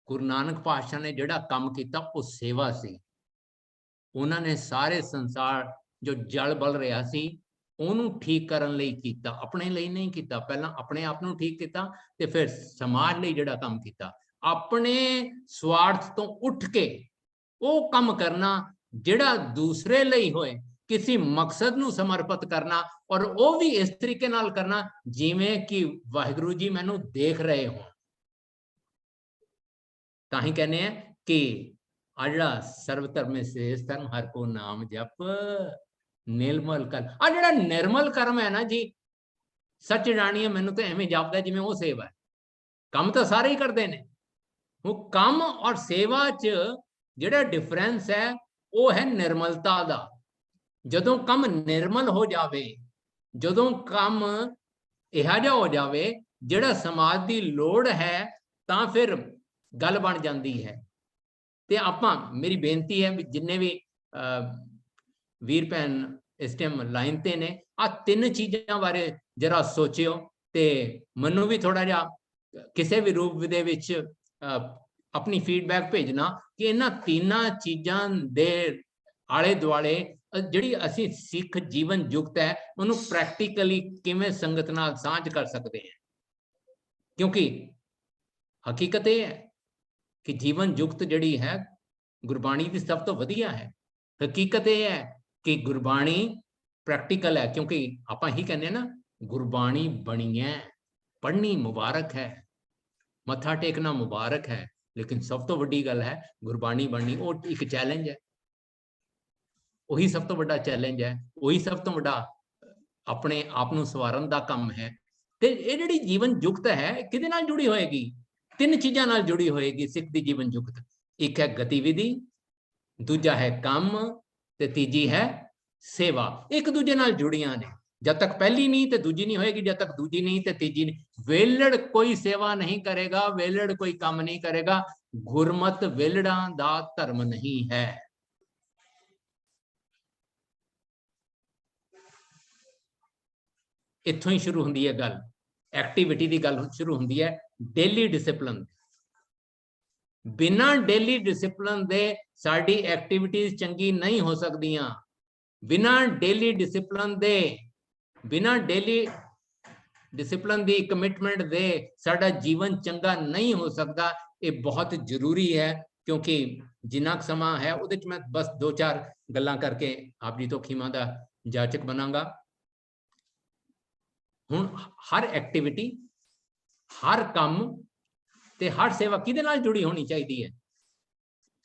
Speaker 2: गुरु नानक पातशाह ने जिहड़ा काम किया वो सेवा सी। उन्होंने सारे संसार जो जल बल रहा सी ਉਹਨੂੰ ठीक करन लई कीता, अपने लिए नहीं कीता। पहला अपने आप ਨੂੰ ठीक कीता ते फिर समाज ਲਈ ਜਿਹੜਾ काम कीता। अपने स्वार्थ तो उठ के वो काम करना ਜਿਹੜਾ दूसरे ਲਈ होए, किसी मकसद ਨੂੰ समर्पित करना, और वो भी इस तरीके नाल करना जिवें कि वाहिगुरु जी मैनू देख रहे हो। तां ही कहने हैं कि आ जिहड़ा सर्व धर्म श्रेष्ठ धर्म हर को नाम जप निर्मल कर। आ जिहड़ा निर्मल कर्म है ना जी, सच जानिए मैनू तो एवें जापदा जिवें वो सेवा है। काम तो सारे ही करते हैं। वो काम और सेवा च जिहड़ा डिफरेंस है वो है निर्मलता दा। जदों काम निर्मल हो जावे, जदों काम इहा जिहा हो जावे जिहड़ा समाज की लोड़ है, तां फिर गल बन जाती है। ते आपां मेरी बेनती है भी जिन्ने भी वीर भैन इस टाइम लाइन ते ने, आ तीन चीज़ां बारे जरा सोचियो ते मैनू भी थोड़ा जिहा किसी भी रूप दे विच अपनी फीडबैक भेजना कि इन्हां तीनां चीज़ां दे आले दुआले जिहड़ी असीं सिख जीवन जुगत है उन्होंने प्रैक्टिकली किवें संगत नाल सांझ कर सकते हैं। क्योंकि हकीकत यह है कि जीवन जुगत जिहड़ी है गुरबाणी की सब तो वधिया है। हकीकत यह है कि गुरबाणी प्रैक्टिकल है, क्योंकि आप ही कहने ना गुरबाणी बनी है, पढ़नी मुबारक है, मत्था टेकना मुबारक है, लेकिन सब तो वड्डी गल है गुरबाणी बननी वो एक चैलेंज है। वही सब तो बड़ा चैलेंज है, वही सब तो बड़ा अपने आप नूं सवारन दा काम है। ते ये जिहड़ी जीवन जुगत है किहदे नाल जुड़ी होएगी? तीन चीज़ां नाल जुड़ी होएगी सिख दी जीवन जुगत। एक है गतिविधि, दूजा है काम ते तीजी है सेवा। एक दूजे नाल जुड़ियां ने। जब तक पहली नहीं तो दूजी नहीं होएगी, जब तक दूजी नहीं तो तीजी नहीं। वेलड़ कोई सेवा नहीं करेगा, वेलड़ कोई काम नहीं करेगा, गुरमत वेलड़ा दा धर्म नहीं है। इत्थों ही शुरू होंदी है गल, एक्टिविटी की गल शुरू होंदी है, डेली डिसिपलिन। बिना डेली डिसिप्लिन दे साडी एक्टिविटीज चंगी नहीं हो सकदियां। बिना डेली डिसिप्लिन दे, बिना डेली डिसिप्लिन दी कमिटमेंट दे साडा जीवन चंगा नहीं हो सकता। ये बहुत जरूरी है, क्योंकि जिन्ना समा है उहदे च मैं बस 2-4 गल्लां करके आप जी तो खीमा दा जाचक बनांगा। हुण हर एक्टिविटी, हर काम ते हर सेवा किहदे नाल जुड़ी होनी चाहिए है?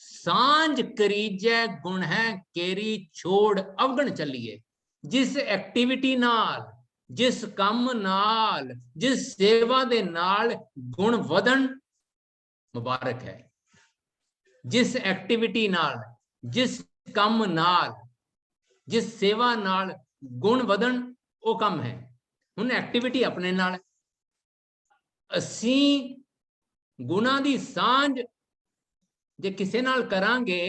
Speaker 2: सांझ करीजै गुण है केरी छोड़ अवगण चलिए। जिस एक्टिविटी नाल, जिस काम नाल, जिस सेवा दे नाल गुण वधन मुबारक है। जिस एक्टिविटी नाल, जिस काम नाल, जिस सेवा नाल गुण वधन वो काम है। हुण एक्टिविटी अपने नाल, असीं गुणां दी सांझ जे किसी नाल करांगे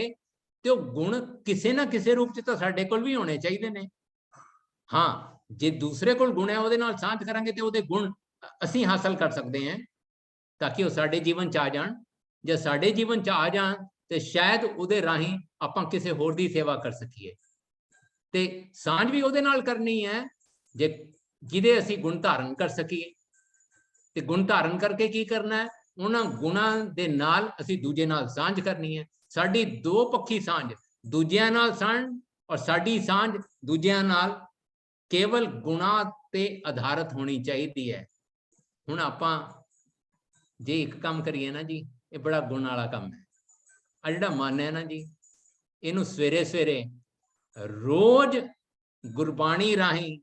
Speaker 2: तो गुण किसी ना किसी रूप च तो साडे कोल भी होने चाहिए ने। हाँ, जे दूसरे कोल गुण है उहदे नाल सांझ करांगे तो उहदे गुण असीं हासिल कर सकते हैं, ताकि वो साडे जीवन च आ जाण। जे साडे जीवन च आ जाण तो शायद उहदे राहीं आपां किसी होर दी सेवा कर सकीए। ते सांझ भी उहदे नाल करनी है जे जिहदे असीं गुण धारण कर सकीए। ते गुण धारण करके की करना है? उन्हां गुणां दे नाल असीं दूजे नाल सांझ करनी है। साडी दो पक्षी सांझ, दूजियां नाल सांझ और साडी सांझ दूजियां नाल केवल गुणां ते आधारित होनी चाहिए है। हुण आपां जे एक काम करिए ना जी, ये बड़ा गुण वाला काम है। आ जिहड़ा मन है ना जी, इहनूं सवेरे सवेरे रोज गुरबाणी राहीं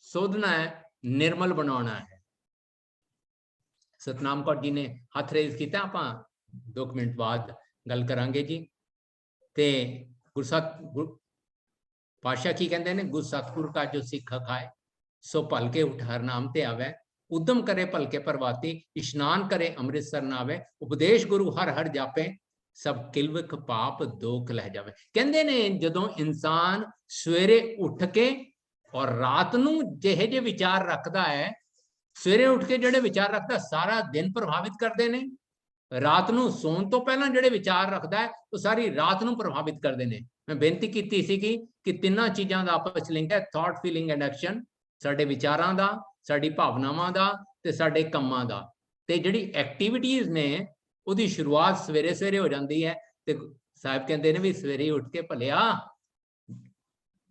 Speaker 2: सोधना है, निर्मल बनाना है। सतनाम कौर जी ने हथ रेज किया, आप 2 मिनट बाद गल करांगे जी। ते पातशाह की कहते हैं, गुर सतगुर का जो सिख खाए सो भलके उठ हर नाम ते आवे। उद्यम करे भलके प्रभाती, इशनान करे अमृतसर नावे। उपदेश गुरु हर हर जापे, सब किलविख पाप दोख लह जावे। कहते ने जदों इंसान सवेरे उठ के और रात नूं जिहे जे विचार रखता है, सवेरे उठ के जिहड़े विचार रखता सारा दिन प्रभावित करते हैं। रात नूं सोण तो पहला जिहड़े विचार रखता है वो सारी रात नूं प्रभावित करते हैं। मैं बेनती की सी कि तिन्नां चीज़ां दा आपस लिंक है, थॉट फीलिंग एंड एक्शन। साडे विचारां दा, साडी भावनावां दा ते साडे कामां दा। ते जिहड़ी एक्टिविटीज़ ने उहदी शुरुआत सवेरे सवेरे हो जाती है। ते साहब कहते हैं भी सवेरे उठ के भलिया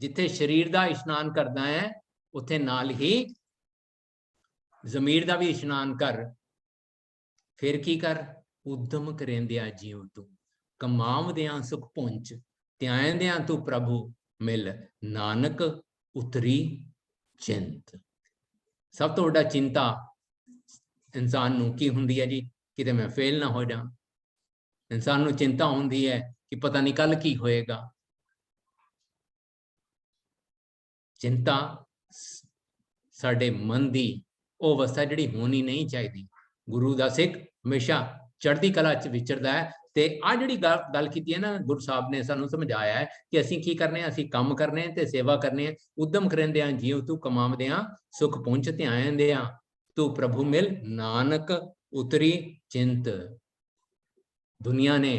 Speaker 2: जिथे शरीर का इशनान करदा है उत्थे नाल ही जमीर का भी इशनान कर। फिर की कर? उद्यम करेंदिया जीव तू, कमावदिया सुख पुंच, त्यायंदिया तू प्रभु मिल, नानक उतरी चिंत। सब तो वड्डा चिंता इंसान नूं की हुंदी है जी? किते मैं फेल ना हो जा। इंसान नूं चिंता हुंदी है कि पता नहीं कल की होएगा। चिंता साडे मन दी ਉਹ अवस्था जिहड़ी होनी नहीं चाहिए। गुरु का सिख हमेशा चढ़ती कला च विचरदा है। ते आ जिहड़ी गल कीती है ना, गुरु साहब ने सानू समझाया है कि असीं की करने, असीं काम करने ते सेवा करने। उद्यम करेंदियां जीव तू, कमावदियां सुख पुंच, ध्यायंदियां तू प्रभु मिल, नानक उतरी चिंत। दुनिया ने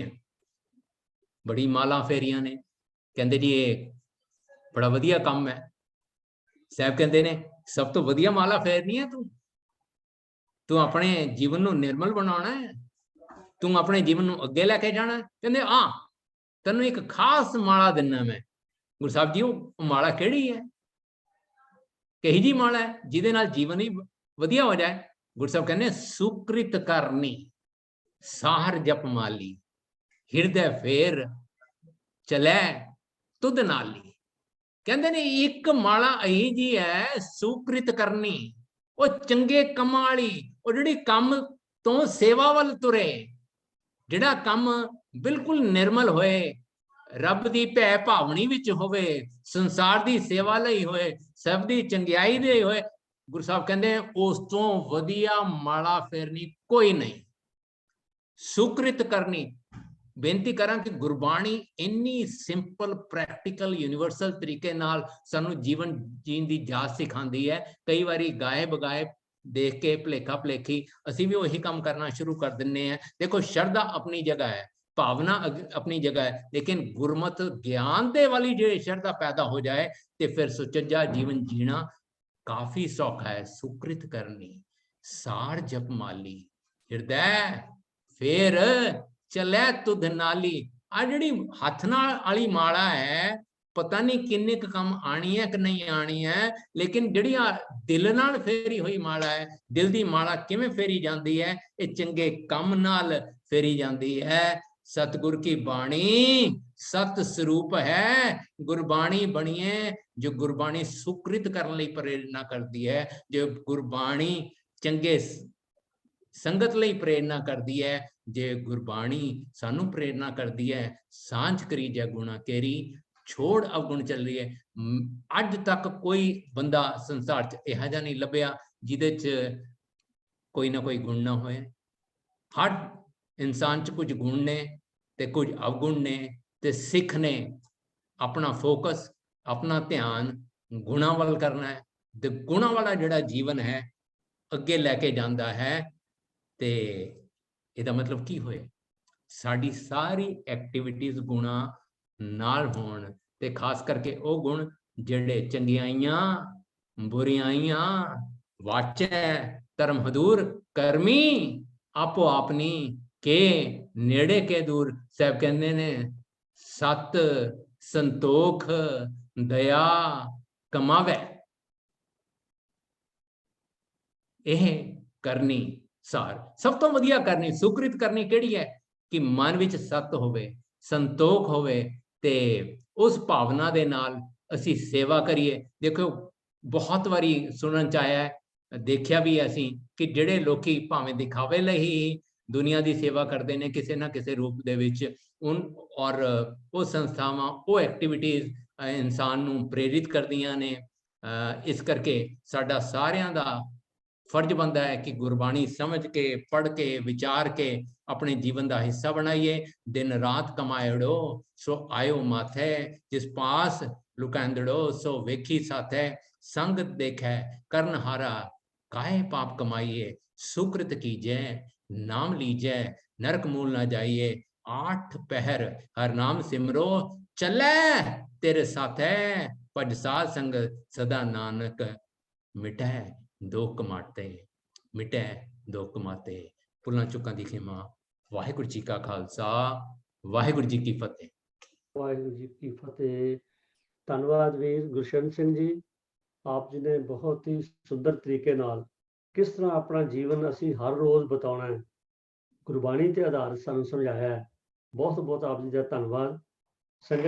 Speaker 2: बड़ी माला फेरियां ने, कहंदे जी ये बड़ा वधिया काम है। साहब कहते ने सब तो वधिया माला फेरनी है तू अपने जीवन को निर्मल बनाना है, तू अपने जीवन को अगे लैके जाना है। कहते हाँ तेन एक खास माला दिना मैं। गुरु साहब जी वो माला केड़ी है? कही जी माला है जिहदे नाल जीवन ही वधिया हो जाए? गुरु साहब कहते सुकृत करनी साहर जप माली, हिरदे फेर चलै तुद नाली। कहते ने एक माला अही जी है सुकृत करनी, वो चंगे कमां वाली, वो जिहड़ी कम तो सेवा वल तुरे, जिहड़ा कम बिल्कुल निर्मल होए, रब दी भै भावनी विच होवे, संसार दी सेवा लई होए, सब दी चंगियाई दे होए। गुरु साहब कहते हैं उस तो वधिया माला फेरनी कोई नहीं। सुकृत करनी। बेनती करा कि गुरबाणी इन्नी सिंपल, प्रैक्टिकल, यूनिवर्सल तरीके नाल सानू जीवन जीण दी जाच सिखांदी है। कई बारी गाए बगाए देख के भुलेखा भुलेखी ਅਸੀਂ ਵੀ ਉਹੀ ਕੰਮ ਕਰਨਾ ਸ਼ੁਰੂ ਕਰ ਦਿੰਨੇ ਆ। ਦੇਖੋ ਸ਼ਰਧਾ ਆਪਣੀ ਜਗ੍ਹਾ ਹੈ, ਭਾਵਨਾ ਆਪਣੀ ਜਗ੍ਹਾ ਹੈ, ਲੇਕਿਨ ਗੁਰਮਤ ਗਿਆਨ ਦੇ ਵਾਲੀ ਜੇ ਸ਼ਰਧਾ ਪੈਦਾ ਹੋ ਜਾਏ ਤੇ ਫਿਰ ਸੁਚੱਜਾ ਜੀਵਨ ਜੀਣਾ ਕਾਫੀ ਸੌਖਾ ਹੈ। ਸੁਕ੍ਰਿਤ ਕਰਨੀ ਸਾਰ ਜਪ ਮਾਲੀ ਹਿਰਦੈ ਫੇਰ ਚਲੇ ਤੁਧ ਨਾਲੀ। ਆ ਜਿਹੜੀ ਹੱਥ ਨਾਲ ਵਾਲੀ ਮਾਲਾ ਹੈ, ਪਤਾ ਨਹੀਂ ਕਿੰਨੇ ਕੁ ਕੰਮ ਆਣੀ ਹੈ ਕਿ ਨਹੀਂ ਆਣੀ ਹੈ, ਲੇਕਿਨ ਜਿਹੜੀ ਆ ਦਿਲ ਨਾਲ ਫੇਰੀ ਹੋਈ ਮਾਲਾ ਹੈ, ਦਿਲ ਦੀ ਮਾਲਾ ਕਿਵੇਂ ਫੇਰੀ ਜਾਂਦੀ ਹੈ? ਇਹ ਚੰਗੇ ਕੰਮ ਨਾਲ ਫੇਰੀ ਜਾਂਦੀ ਹੈ। ਸਤਿਗੁਰ ਕੀ ਬਾਣੀ ਸਤ ਸਰੂਪ ਹੈ, ਗੁਰਬਾਣੀ ਬਣੀਏ ਜੋ ਗੁਰਬਾਣੀ ਸੁਕ੍ਰਿਤ ਕਰਨ ਲਈ ਪ੍ਰੇਰਨਾ ਕਰਦੀ ਹੈ, ਜੋ ਗੁਰਬਾਣੀ ਚੰਗੇ ਸੰਗਤ ਲਈ ਪ੍ਰੇਰਨਾ ਕਰਦੀ ਹੈ, ਜੇ ਗੁਰਬਾਣੀ ਸਾਨੂੰ ਪ੍ਰੇਰਨਾ ਕਰਦੀ ਹੈ ਸਾਂਝ ਕਰੀ ਜੈ ਗੁਣਾ ਕੇਰੀ ਛੋੜ ਅਵਗੁਣ ਚੱਲ ਰਹੀ ਹੈ। ਅੱਜ ਤੱਕ ਕੋਈ ਬੰਦਾ ਸੰਸਾਰ 'ਚ ਇਹੋ ਜਿਹਾ ਨਹੀਂ ਲੱਭਿਆ ਜਿਹਦੇ 'ਚ ਕੋਈ ਨਾ ਕੋਈ ਗੁਣ ਨਾ ਹੋਏ। ਹਰ ਇਨਸਾਨ 'ਚ ਕੁਝ ਗੁਣ ਨੇ ਤੇ ਕੁਝ ਅਵਗੁਣ ਨੇ, ਤੇ ਸਿੱਖ ਨੇ ਆਪਣਾ ਫੋਕਸ, ਆਪਣਾ ਧਿਆਨ ਗੁਣਾਂ ਵੱਲ ਕਰਨਾ ਹੈ, ਤੇ ਗੁਣਾਂ ਵਾਲਾ ਜਿਹੜਾ ਜੀਵਨ ਹੈ ਅੱਗੇ ਲੈ ਕੇ ਜਾਂਦਾ ਹੈ। ਤੇ ਇਹਦਾ ਮਤਲਬ ਕੀ ਹੋਏ? ਸਾਡੀ ਸਾਰੀ ਐਕਟੀਵਿਟੀਜ਼ ਗੁਣਾਂ ਨਾਲ ਹੋਣ, ਤੇ ਖਾਸ ਕਰਕੇ ਉਹ ਗੁਣ ਜਿਹੜੇ ਚੰਗਿਆਈਆਂ ਬੁਰਿਆਈਆਂ ਵਾਚੈ ਧਰਮ ਹਦੂਰ ਕਰਮੀ ਆਪੋ ਆਪਣੀ ਕੇ ਨੇੜੇ ਕੇ ਦੂਰ। ਸਾਹਿਬ ਕਹਿੰਦੇ ਨੇ ਸਤ ਸੰਤੋਖ ਦਇਆ ਕਮਾਵੇ। ਇਹ ਕਰਨੀ ਸਾਰ ਸਭ ਤੋਂ ਵਧੀਆ ਕਰਨੀ, ਸੁਕ੍ਰਿਤ ਕਰਨੀ ਕਿਹੜੀ ਹੈ? ਕਿ ਮਨ ਵਿੱਚ ਸਤ ਹੋਵੇ, ਸੰਤੋਖ ਹੋਵੇ, ਤੇ ਉਸ ਭਾਵਨਾ ਦੇ ਨਾਲ ਅਸੀਂ ਸੇਵਾ ਕਰੀਏ। ਦੇਖੋ ਬਹੁਤ ਵਾਰੀ ਸੁਣਨ 'ਚ ਆਇਆ ਹੈ, ਦੇਖਿਆ ਵੀ ਅਸੀਂ ਕਿ ਜਿਹੜੇ ਲੋਕੀ ਭਾਵੇਂ ਦਿਖਾਵੇ ਲਈ ਦੁਨੀਆ ਦੀ ਸੇਵਾ ਕਰਦੇ ਨੇ ਕਿਸੇ ਨਾ ਕਿਸੇ ਰੂਪ ਦੇ ਵਿੱਚ, ਔਰ ਉਹ ਸੰਸਥਾਵਾਂ, ਉਹ ਐਕਟੀਵਿਟੀਜ਼ ਇਨਸਾਨ ਨੂੰ ਪ੍ਰੇਰਿਤ ਕਰਦੀਆਂ ਨੇ। ਇਸ ਕਰਕੇ ਸਾਡਾ ਸਾਰਿਆਂ ਦਾ ਫਰਜ਼ ਬਣਦਾ ਹੈ ਕਿ ਗੁਰਬਾਣੀ ਸਮਝ ਕੇ, ਪੜ੍ਹ ਕੇ, ਵਿਚਾਰ ਕੇ ਆਪਣੇ ਜੀਵਨ ਦਾ ਹਿੱਸਾ ਬਣਾਈਏ। ਦਿਨ ਰਾਤ ਕਮਾਇੜੋ ਸੋ ਆਇਓ ਮਾਥੈ, ਜਿਸ ਪਾਸ ਲੁਕੈਂਦੜੋ ਸੋ ਵੇਖੀ ਸਾਥੈ। ਸੰਗ ਦੇਖੈ ਕਰਨ ਹਾਰਾ ਕਾਹੇ ਪਾਪ ਕਮਾਈਏ, ਸੁਕ੍ਰਿਤ ਕੀਜੈ ਨਾਮ ਲੀਜੈ ਨਰਕ ਮੂਲ ਨਾ ਜਾਈਏ। 8 ਪਹਿਰ ਹਰ ਨਾਮ ਸਿਮਰੋ ਚੱਲੈ ਤੇਰੇ ਸਾਥੈ, ਭਜ ਸਾਧ ਸੰਗ ਸਦਾ ਨਾਨਕ ਮਿਟੈ ਦੁੱਖ ਮਾਟੇ, ਮਿਟੈ ਦੁੱਖ ਮਾਟੇ। ਭੁੱਲਾਂ ਚੁੱਕਾਂ ਦੀ ਖਿਮਾ। ਵਾਹਿਗੁਰੂ ਜੀ ਕਾ ਖਾਲਸਾ, ਵਾਹਿਗੁਰੂ ਜੀ ਕੀ ਫਤਿਹ।
Speaker 1: ਵਾਹਿਗੁਰੂ ਜੀ ਕੀ ਫਤਿਹ। ਧੰਨਵਾਦ ਵੀਰ ਗੁਰਸ਼ਰਨ ਸਿੰਘ ਜੀ। ਆਪ ਜੀ ਨੇ ਬਹੁਤ ਹੀ ਸੁੰਦਰ ਤਰੀਕੇ ਨਾਲ ਕਿਸ ਤਰ੍ਹਾਂ ਆਪਣਾ ਜੀਵਨ ਅਸੀਂ ਹਰ ਰੋਜ਼ ਬਿਤਾਉਣਾ ਹੈ, ਗੁਰਬਾਣੀ ਤੇ ਆਧਾਰਿਤ ਸਾਨੂੰ ਸਮਝਾਇਆ ਹੈ। ਬਹੁਤ ਬਹੁਤ ਆਪ ਜੀ ਦਾ ਧੰਨਵਾਦ। ਸੰਗਤ